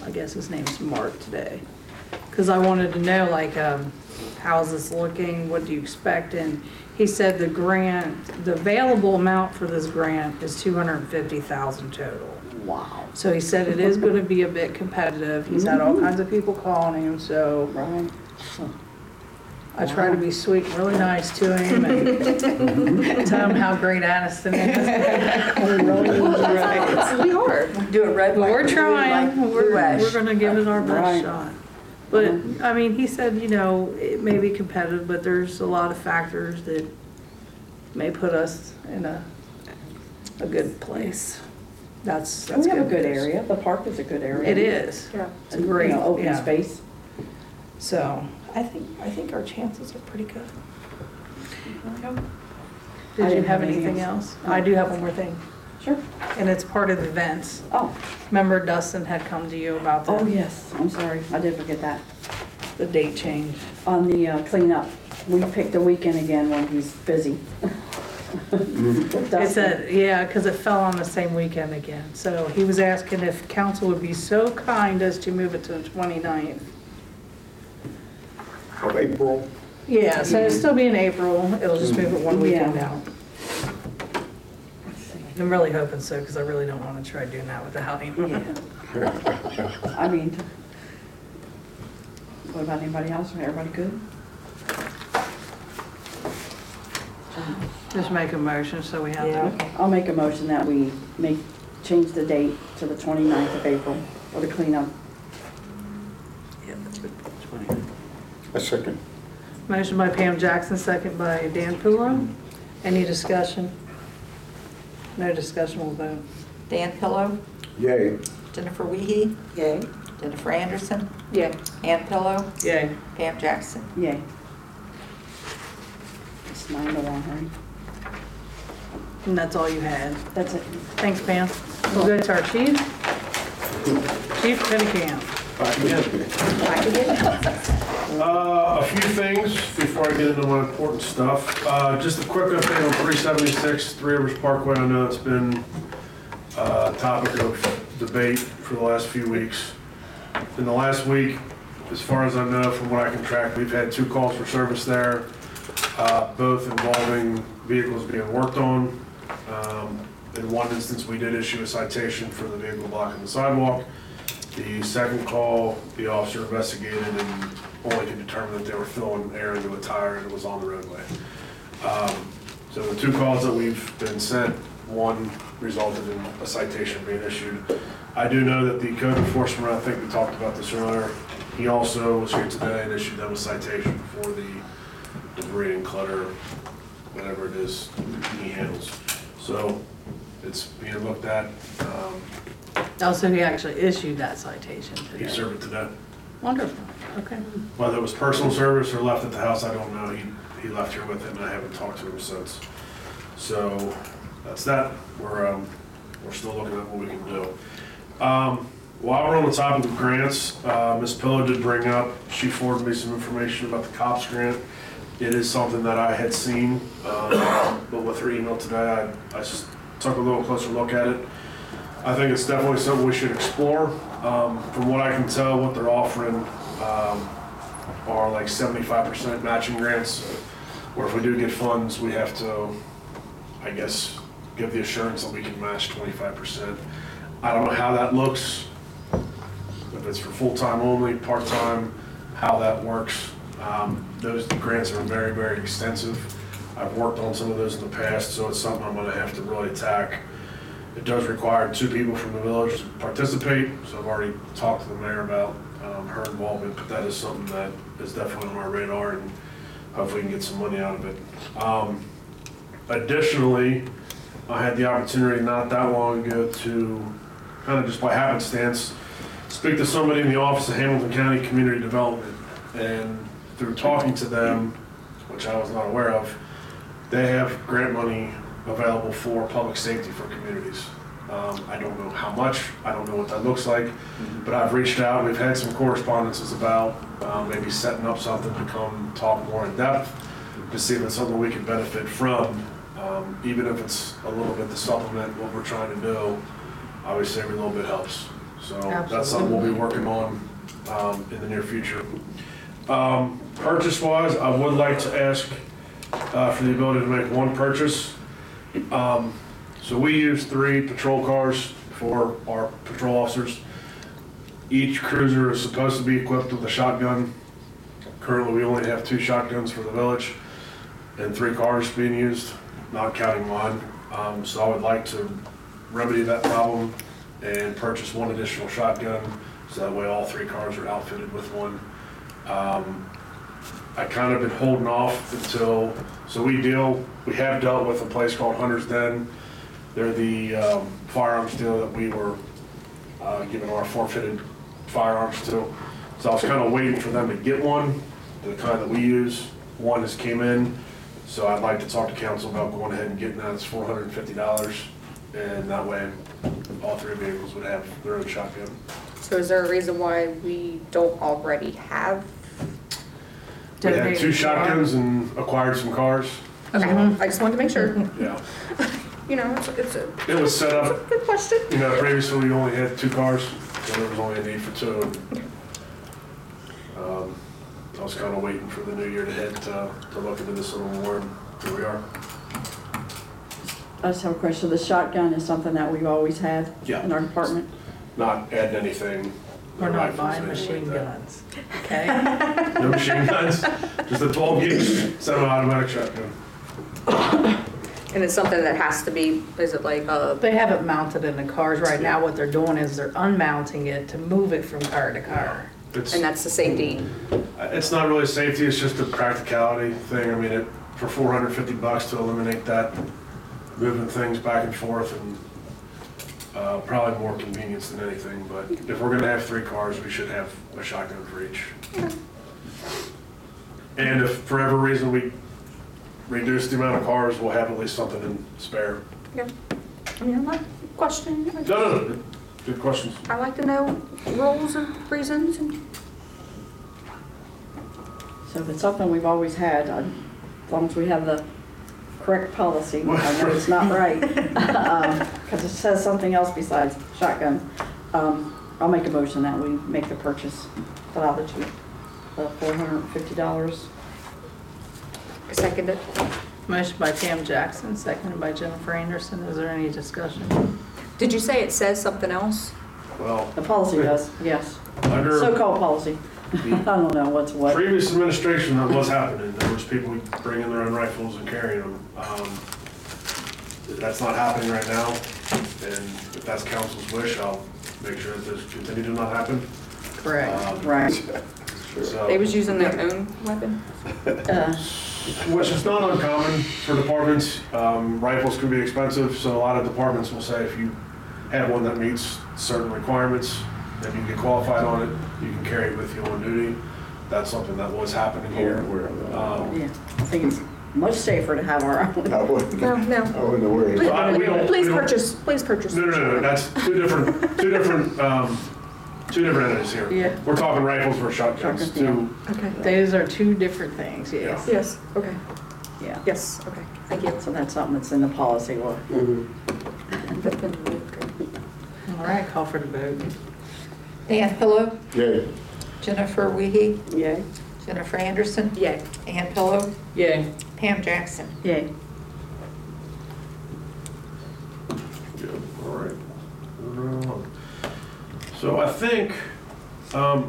B: I guess his name's Mark today, because I wanted to know, like, how's this looking? What do you expect? And he said the available amount for this grant is $250,000 total.
D: Wow.
B: So he said it is going to be a bit competitive. He's had all kinds of people calling him, so
D: Right.
B: I try to be sweet and really nice to him and tell him how great Addyston is.
F: We are.
C: We do a red,
B: But
C: white,
B: we're
C: blue,
B: trying,
C: like blue ash.
B: we're gonna give it our best
D: Right.
B: shot. But, I mean, he said, it may be competitive, but there's a lot of factors that may put us in a good place. That's
D: We have a good
B: news.
D: area. The park is a good area.
B: It is.
F: Yeah.
B: It's a great,
D: Open
B: yeah.
D: space.
B: So, I think our chances are pretty good.
D: I
B: Did you
D: didn't
B: have anything else? I do have one more thing,
D: Sure.
B: and it's part of the events.
D: Oh,
B: Remember Dustin had come to you about
D: oh
B: the
D: yes, I'm sorry. I did forget that.
B: date change.
D: On the cleanup, we picked a weekend again when he's busy.
B: It said, yeah, because it fell on the same weekend again. So he was asking if council would be so kind as to move it to the 29th.
I: Of April.
B: Yeah, so it'll still be in April. It'll just move it one weekend
D: Yeah.
B: out. I'm really hoping so, because I really don't want to try doing that without him.
D: I mean, what about anybody else? Everybody good?
B: Just make a motion so we have to.
D: Okay. I'll make a motion that we change the date to the 29th of April for the cleanup.
B: Yeah, that's good.
I: A second.
B: Motion by Pam Jackson, second by Dan Pillow. Any discussion? No discussion, we'll vote.
C: Dan Pillow,
I: Yay.
C: Jennifer Wiehe,
J: Yay.
C: Jennifer Anderson,
F: Yeah.
C: Ann Pillow,
B: Yay.
C: Pam Jackson.
D: Yay. It's 9-1, right?
B: And that's all you had.
D: That's it.
B: Thanks, Pam. We'll go to our chief. Chief Pennekamp.
G: A few things before I get into my important stuff. Just a quick update on 376 Three Rivers Parkway. I know it's been a topic of debate for the last few weeks. In the last week, as far as I know, from what I can track, we've had 2 calls for service there, both involving vehicles being worked on. In one instance, we did issue a citation for the vehicle blocking the sidewalk. The second call, the officer investigated and only could determine that they were filling air into a tire and it was on the roadway. So the 2 calls that we've been sent, one resulted in a citation being issued. I do know that the code enforcement, I think we talked about this earlier, he also was here today and issued them a citation for the debris and clutter, whatever it is he handles. So it's being looked at.
B: Also, he actually issued that citation today.
G: He served it today.
B: Wonderful, okay.
G: Whether it was personal service or left at the house, I don't know. He left here with it and I haven't talked to him since. So that's that. We're still looking at what we can do. While we're on the topic of grants, Ms. Pillow did bring up, she forwarded me some information about the COPS grant. It is something that I had seen, but with her email today, I just took a little closer look at it. I think it's definitely something we should explore. From what I can tell, what they're offering are like 75% matching grants, where if we do get funds, we have to, I guess, give the assurance that we can match 25%. I don't know how that looks, if it's for full-time only, part-time, how that works. Those grants are very, very extensive. I've worked on some of those in the past, so it's something I'm gonna have to really attack. It does require 2 people from the village to participate, so I've already talked to the mayor about her involvement, but that is something that is definitely on our radar, and hopefully we can get some money out of it. Additionally, I had the opportunity not that long ago to, kind of just by happenstance, speak to somebody in the office of Hamilton County Community Development, and through talking to them, which I was not aware of, they have grant money available for public safety for communities. I don't know how much, I don't know what that looks like, but I've reached out, we've had some correspondences about maybe setting up something to come talk more in depth to see if it's something we can benefit from, even if it's a little bit to supplement what we're trying to do. Obviously, every little bit helps. So that's something we'll be working on in the near future. Purchase-wise, I would like to ask for the ability to make one purchase. So we use 3 patrol cars for our patrol officers. Each cruiser is supposed to be equipped with a shotgun. Currently, we only have 2 shotguns for the village and 3 cars being used, not counting mine. So I would like to remedy that problem and purchase 1 additional shotgun, so that way all 3 cars are outfitted with one. I kind of been holding off until, so we have dealt with a place called Hunter's Den. They're the firearms deal that we were giving our forfeited firearms to. So I was kind of waiting for them to get one, the kind that we use. One just came in, so I'd like to talk to council about going ahead and getting that. It's $450, and that way all 3 vehicles would have their own shotgun.
F: So is there a reason why we don't already have?
G: We had 2 shotguns and acquired some cars.
F: Okay, I just wanted to make sure.
G: Yeah.
F: You know, it's
G: It was set up,
F: a good question.
G: you know, previously we only had 2 cars, so there was only a need for 2. I was kind of waiting for the new year to hit to look into this a little more, and here we are.
D: I just have a question. The shotgun is something that we've always had
G: Yeah.
D: in our department.
G: Not adding anything.
B: We're not
G: rifles,
B: buying
G: anything
B: machine
G: like that.
B: guns, okay?
G: No machine guns, just a 12-gauge semi-automatic shotgun.
F: And it's something that has to be, is it like
B: They have it mounted in the cars right now. What they're doing is they're unmounting it to move it from car to car.
E: And that's the safety.
G: It's not really safety, it's just a practicality thing. I mean, for $450 to eliminate that, moving things back and forth, and probably more convenience than anything. But if we're gonna have 3 cars, we should have a shotgun for each. And if for whatever reason we reduce the amount of cars, we'll have at least something in spare.
F: Yeah. I mean, I'm not questioning.
G: No. Good questions.
F: I like to know rules and reasons and.
D: So if it's something we've always had, as long as we have the correct policy, I know it's not right, because it says something else besides shotgun. I'll make a motion that we make the purchase, allow the $450.
F: I second it.
B: Motion by Pam Jackson, seconded by Jennifer Anderson. Is there any discussion?
F: Did you say it says something else?
G: Well,
D: The policy does, yes.
G: under
D: So-called policy. I don't know what's what.
G: previous administration, that was happening. There was people bringing their own rifles and carrying them. That's not happening right now, and if that's council's wish, I'll make sure that this continue to not happen.
B: Correct.
D: Right.
G: So,
F: They was using their own weapon?
G: which is not uncommon for departments. Rifles can be expensive, so a lot of departments will say if you have one that meets certain requirements, then you get qualified on it, you can carry it with you on duty. That's something that was happening here.
D: Yeah, I think it's much safer to have our own.
I: I wouldn't,
F: No.
I: I wouldn't worry.
G: we don't-
F: Please
G: we don't-
F: purchase, please purchase.
G: No, that's two different entities here.
D: Yeah.
G: We're talking rifles versus shotguns.
D: Shotguns,
F: Okay.
B: Those are 2 different things, yes.
F: Yes, okay.
D: Yeah.
F: Yes, okay. Thank you.
D: So that's something that's in the policy. Well,
F: That's been really good.
B: All right, call for the vote.
A: Dan Pillow,
I: Yay.
A: Jennifer Wiehe,
D: yay.
A: Jennifer Anderson,
F: Yay.
A: Ann Pillow,
B: Yay.
A: Pam Jackson.
D: Yay.
G: Good, all right. Moving on. So I think,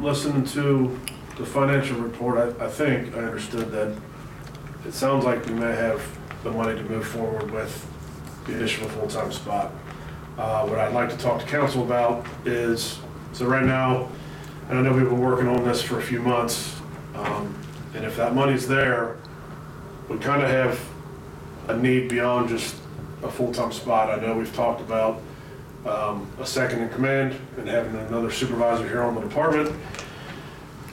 G: listening to the financial report, I think I understood that it sounds like we may have the money to move forward with the additional full-time spot. What I'd like to talk to council about is, so right now, and I know we've been working on this for a few months, and if that money's there, we kind of have a need beyond just a full-time spot. I know we've talked about a second in command and having another supervisor here on the department.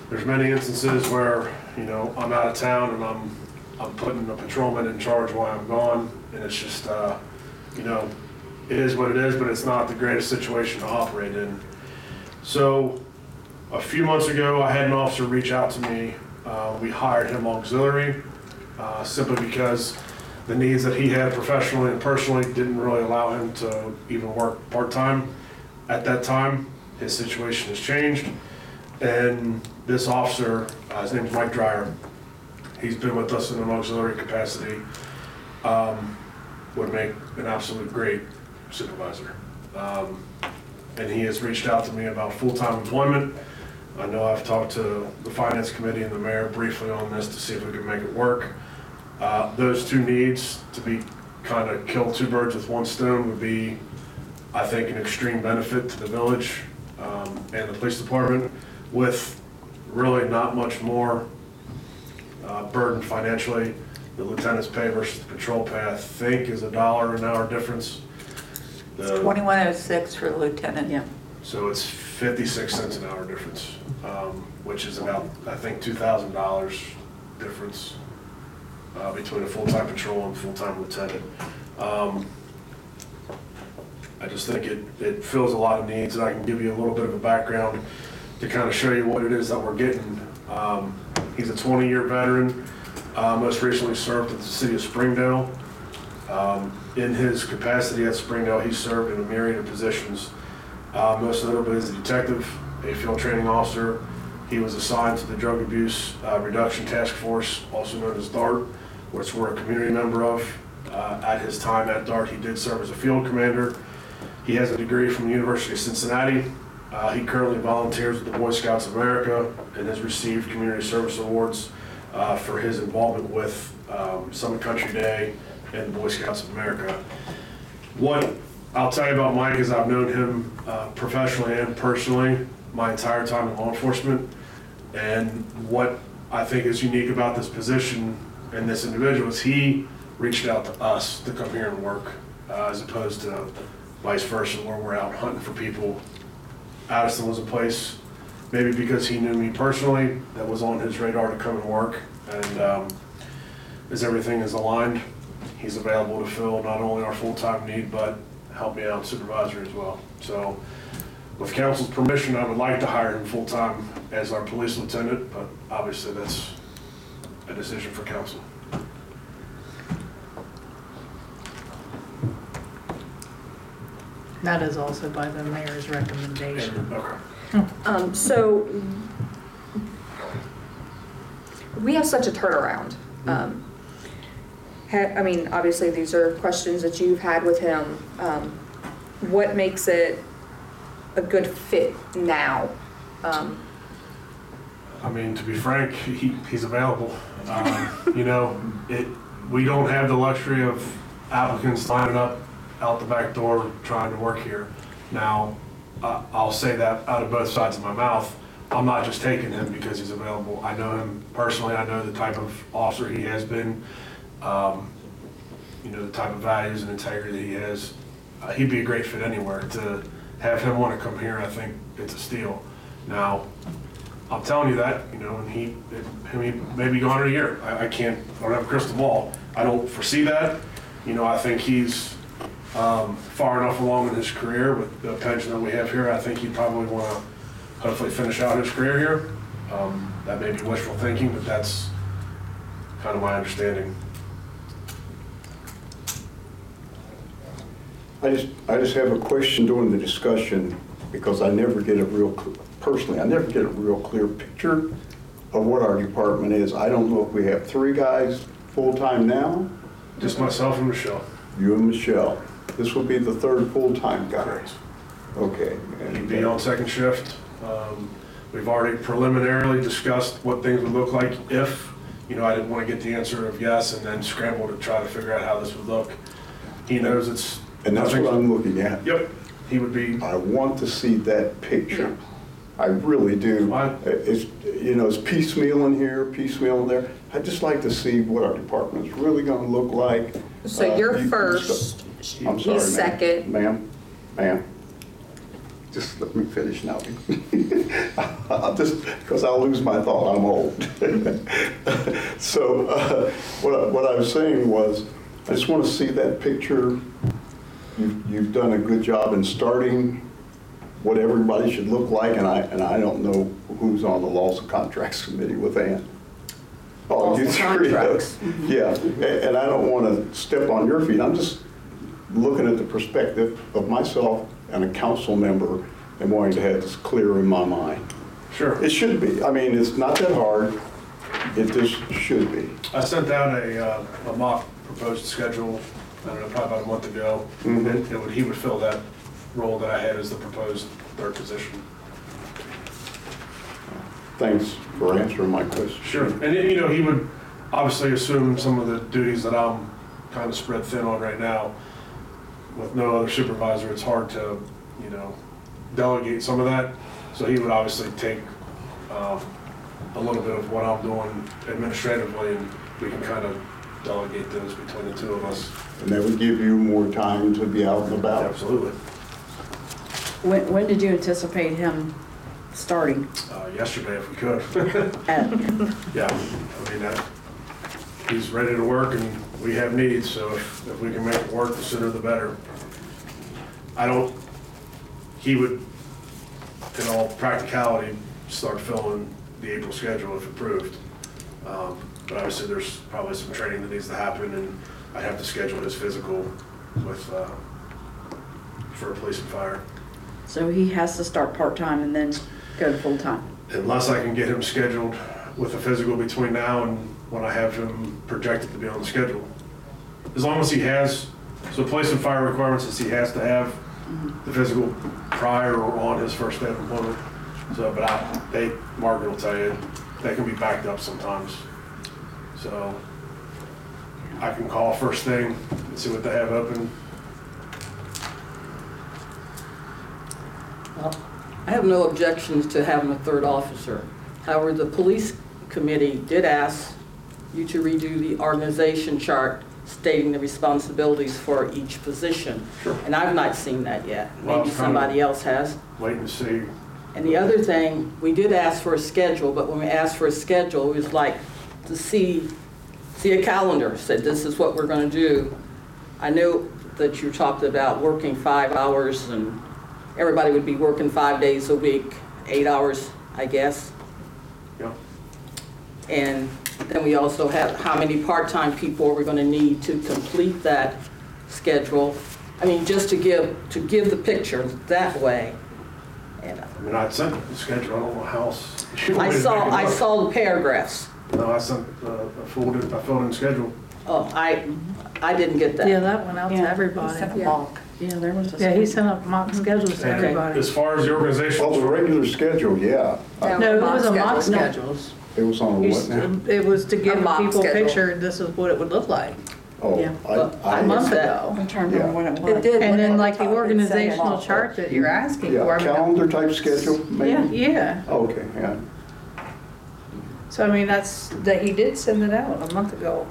G: There's many instances where, you know, I'm out of town and I'm putting a patrolman in charge while I'm gone, and it's just, you know, it is what it is, but it's not the greatest situation to operate in. So a few months ago, I had an officer reach out to me. We hired him auxiliary simply because the needs that he had professionally and personally didn't really allow him to even work part-time at that time. His situation has changed, and this officer, his name's Mike Dreyer, he's been with us in an auxiliary capacity, would make an absolute great supervisor. And he has reached out to me about full-time employment. I know I've talked to the finance committee and the mayor briefly on this to see if we can make it work. Those 2 needs to be kind of kill 2 birds with 1 stone would be, I think, an extreme benefit to the village and the police department, with really not much more burden financially. The lieutenant's pay versus the patrol pay, I think, is $1 an hour difference.
C: It's $21.06 for the lieutenant.
D: Yeah.
G: So it's 56 cents an hour difference, which is about, I think, $2,000 difference between a full-time patrol and full-time lieutenant. I just think it fills a lot of needs, and I can give you a little bit of a background to kind of show you what it is that we're getting. He's a 20-year veteran, most recently served at the city of Springdale. In his capacity at Springdale, he served in a myriad of positions. Most notably as a detective, a field training officer. He was assigned to the Drug Abuse Reduction Task Force, also known as DART, which we're a community member of. At his time at DART, he did serve as a field commander. He has a degree from the University of Cincinnati. He currently volunteers with the Boy Scouts of America and has received community service awards for his involvement with Summit Country Day and the Boy Scouts of America. What I'll tell you about Mike is I've known him professionally and personally my entire time in law enforcement. And what I think is unique about this position and this individual is he reached out to us to come here and work, as opposed to vice versa, where we're out hunting for people. Addyston was a place, maybe because he knew me personally, that was on his radar to come and work. And as everything is aligned, he's available to fill not only our full-time need, but help me out supervisor as well. So with council's permission, I would like to hire him full-time as our police lieutenant, but obviously that's a decision for council.
B: That is also by the mayor's recommendation.
G: Okay.
F: So we have such a turnaround. I mean, obviously, these are questions that you've had with him. What makes it a good fit now?
G: I mean, to be frank, he's available. You know, we don't have the luxury of applicants lining up out the back door trying to work here. Now, I'll say that out of both sides of my mouth. I'm not just taking him because he's available. I know him personally. I know the type of officer he has been. You know, the type of values and integrity he has. He'd be a great fit anywhere. To have him want to come here, I think it's a steal. Now, I'm telling you that, you know, and he may be gone in a year. I don't have a crystal ball. I don't foresee that. You know, I think he's far enough along in his career with the pension that we have here. I think he'd probably want to hopefully finish out his career here. That may be wishful thinking, but that's kind of my understanding.
I: I just have a question during the discussion, because I never get a real clear picture of what our department is. I don't know if we have 3 guys full-time now.
G: Just myself and Michelle.
I: You and Michelle. This will be the 3rd full-time guy.
G: Correct.
I: Okay.
G: He'd be on second shift. We've already preliminarily discussed what things would look like if, you know, I didn't want to get the answer of yes and then scramble to try to figure out how this would look. He knows it's.
I: And that's what I'm looking at.
G: Yep, he would be.
I: I want to see that picture. I really do. It's, you know, it's piecemeal in here, piecemeal in there. I'd just like to see what our department is really going to look like.
F: So you're first,
I: I'm sorry,
F: he's second.
I: Ma'am, just let me finish now. I'll just, because I'll lose my thought, I'm old. So what I was saying was, I just want to see that picture. You've done a good job in starting what everybody should look like, and I don't know who's on the Laws and Contracts Committee with Ann. Oh, you 3. Yeah, and I don't want to step on your feet. I'm just looking at the perspective of myself and a council member and wanting to have this clear in my mind.
G: Sure.
I: It should be. I mean, it's not that hard. It just should be.
G: I sent out a mock proposed schedule, I don't know, probably about a month ago. Mm-hmm. He would fill that role that I had as the proposed 3rd position.
I: Thanks for answering my question.
G: Sure. And, you know, he would obviously assume some of the duties that I'm kind of spread thin on right now. With no other supervisor, it's hard to, you know, delegate some of that. So he would obviously take a little bit of what I'm doing administratively, and we can kind of delegate those between the 2 of us.
I: And that would give you more time to be out and about.
G: Absolutely.
D: When did you anticipate him starting?
G: Yesterday, if we could. Yeah, I mean, he's ready to work and we have needs, so if we can make it work, the sooner the better. He would, in all practicality, start filling the April schedule if approved. But obviously there's probably some training that needs to happen, and I'd have to schedule his physical with, for police and fire.
D: So he has to start part-time and then go to full-time?
G: Unless I can get him scheduled with a physical between now and when I have him projected to be on the schedule. As long as he has, so police and fire requirements is he has to have the physical prior or on his first day of employment. So, but Margret will tell you, they can be backed up sometimes. So I can call first thing and see what they have open.
E: Well, I have no objections to having a 3rd officer. However, the police committee did ask you to redo the organization chart stating the responsibilities for each position.
G: Sure.
E: And I've not seen that yet.
G: Well,
E: Maybe
G: it's kind of-
E: somebody else has.
G: Waiting to see.
E: And the other thing, we did ask for a schedule, but when we asked for a schedule, it was like to see a calendar, said this is what we're gonna do. I know that you talked about working 5 hours and everybody would be working 5 days a week, 8 hours, I guess.
G: Yeah.
E: And then we also have how many part-time people are we gonna need to complete that schedule? I mean, just to give the picture that way. And
G: I mean, I sent the schedule, I don't know how else. you
E: I
G: want me to make it
E: I
G: work.
E: saw the paragraphs.
G: No, I sent, I filled in the schedule.
E: Oh, I didn't get
B: Yeah,
E: that.
B: that went out to
D: Yeah.
B: everybody.
D: Yeah, there was a.
B: Yeah, he sent up mock schedules to
G: And
B: everybody.
G: as far as the organizational
I: Well, the
G: chart,
I: regular schedule, yeah.
B: No, it was a mock
C: schedule.
B: schedules.
I: It was on a what now?
B: It was to give
C: A mock
B: people a
C: schedule.
B: picture, this is what it would look like
I: Oh,
D: Yeah.
B: a month ago.
D: I'm trying to remember when it was.
C: It did.
B: And then like the
C: It said
B: organizational
C: mock.
B: chart that you're asking
I: Yeah,
B: for. I mean,
I: calendar type schedule, maybe?
B: Yeah,
I: Okay, yeah.
B: so I mean, that he did send it out a month ago.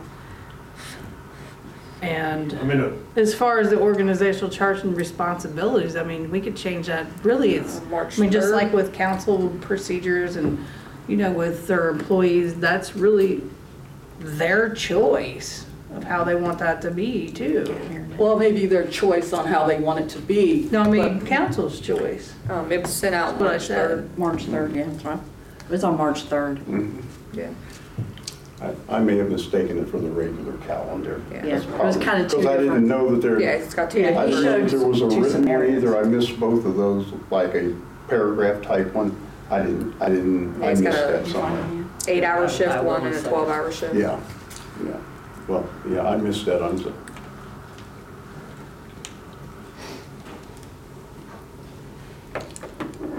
B: And
G: I mean,
B: as far as the organizational charts and responsibilities, I mean, we could change that. Really, it's,
F: March
B: I mean, just
F: 3rd.
B: like with council procedures and, you know, with their employees, that's really their choice of how they want that to be too.
E: Well, maybe their choice on how they want it to be.
B: No, I mean, council's choice.
F: It was sent out
B: That's what I
F: March
B: said.
F: 3rd.
D: March 3rd, yeah, that's right. It was on March 3rd.
F: Yeah.
I: I may have mistaken it for the regular calendar.
F: Yeah.
D: Yeah,
I: That's
D: it was kind of two
I: Because I didn't
D: different.
I: know that there.
F: Yeah, it's got two
D: Yeah,
I: I
F: different
D: he
I: didn't know
F: versions.
I: if there was a
D: two
I: written one
D: scenarios.
I: either. I missed both of those, like a paragraph type one. I
F: Yeah,
I: missed
F: it's got
I: that
F: a-
I: somewhere.
F: 8-hour
E: I
F: shift
E: will
F: one and a
E: say.
F: 12-hour shift.
I: Yeah, yeah. Well, yeah, I missed that. I'm sorry.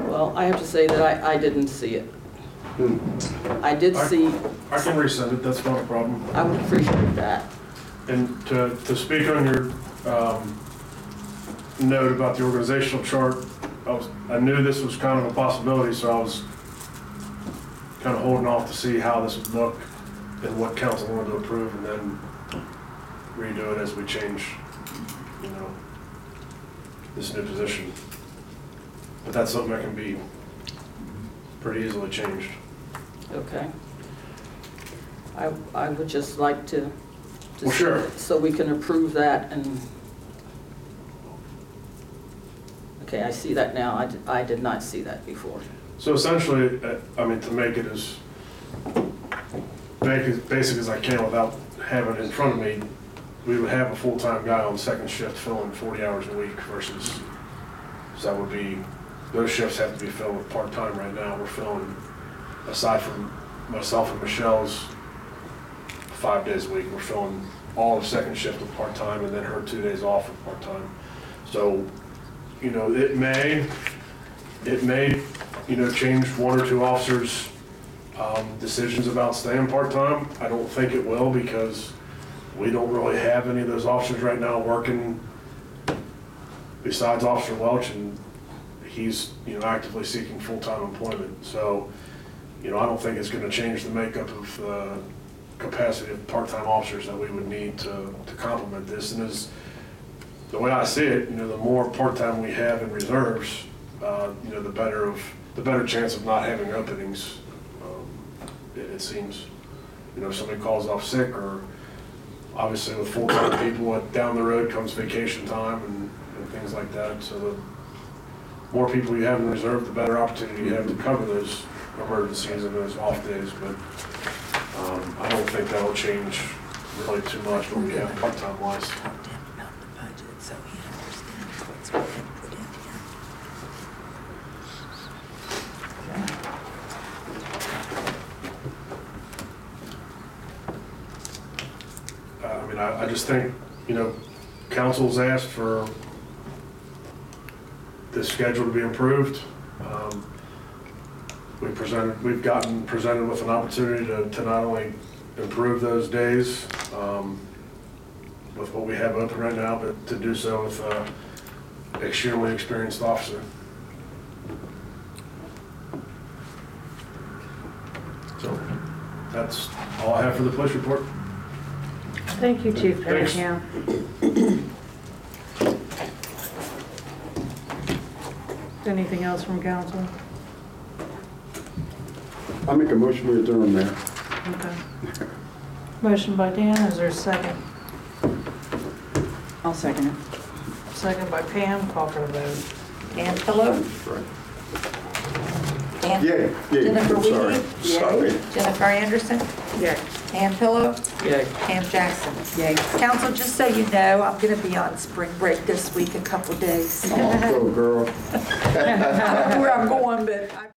E: Well, I have to say that I didn't see it.
I: Hmm.
E: I did see,
G: I can resend it, that's not a problem.
E: I would appreciate that.
G: And to speak on your note about the organizational chart, I knew this was kind of a possibility, so I was kind of holding off to see how this would look and what council wanted to approve, and then redo it as we change, you know, this new position. But that's something that can be pretty easily changed.
E: Okay. I would just like to
G: Well,
E: see
G: sure.
E: it so we can approve that and, okay, I see that now. I did not see that before.
G: So essentially, I mean, to make it as basic as I can without having it in front of me, we would have a full-time guy on second shift filling 40 hours a week versus, so that would be, those shifts have to be filled with part-time right now. We're filling, aside from myself and Michelle's 5 days a week, we're filling all of second shift with part-time and then her 2 days off with part-time. So, you know, it may, you know, change one or two officers' decisions about staying part-time. I don't think it will because we don't really have any of those officers right now working besides Officer Welch, and he's, you know, actively seeking full-time employment. So, you know, I don't think it's going to change the makeup of the capacity of part-time officers that we would need to complement this. And as the way I see it, you know, the more part-time we have in reserves, you know, the better chance of not having openings. It seems, you know, if somebody calls off sick, or obviously with full-time people, down the road comes vacation time and things like that. So the more people you have in reserve, the better opportunity you have to cover those emergencies and those off days. But I don't think that'll change really too much what we have part-time wise. I mean, I just think, you know, council's asked for this schedule to be improved. We've gotten presented with an opportunity to not only improve those days with what we have open right now, but to do so with an extremely experienced officer. that's all I have for the police report.
B: Thank you, Chief
G: Thanks.
B: Pennekamp. Anything else from council?
I: I make a motion to adjourn, Mayor.
B: Okay. Motion by Dan, is there a second?
C: I'll second it.
B: Second by Pam, call for the vote.
C: Dan Pillow? Dan?
I: Yay, yay,
C: Jennifer
I: I'm sorry.
C: Wiehe?
I: Sorry.
C: Jennifer Anderson?
B: Yay.
C: Pam Pillow?
E: Yay.
C: Pam Jackson? Yay. Council, just so you know, I'm going to be on spring break this week, a couple days.
I: Oh, go girl.
C: I don't know where I'm going, but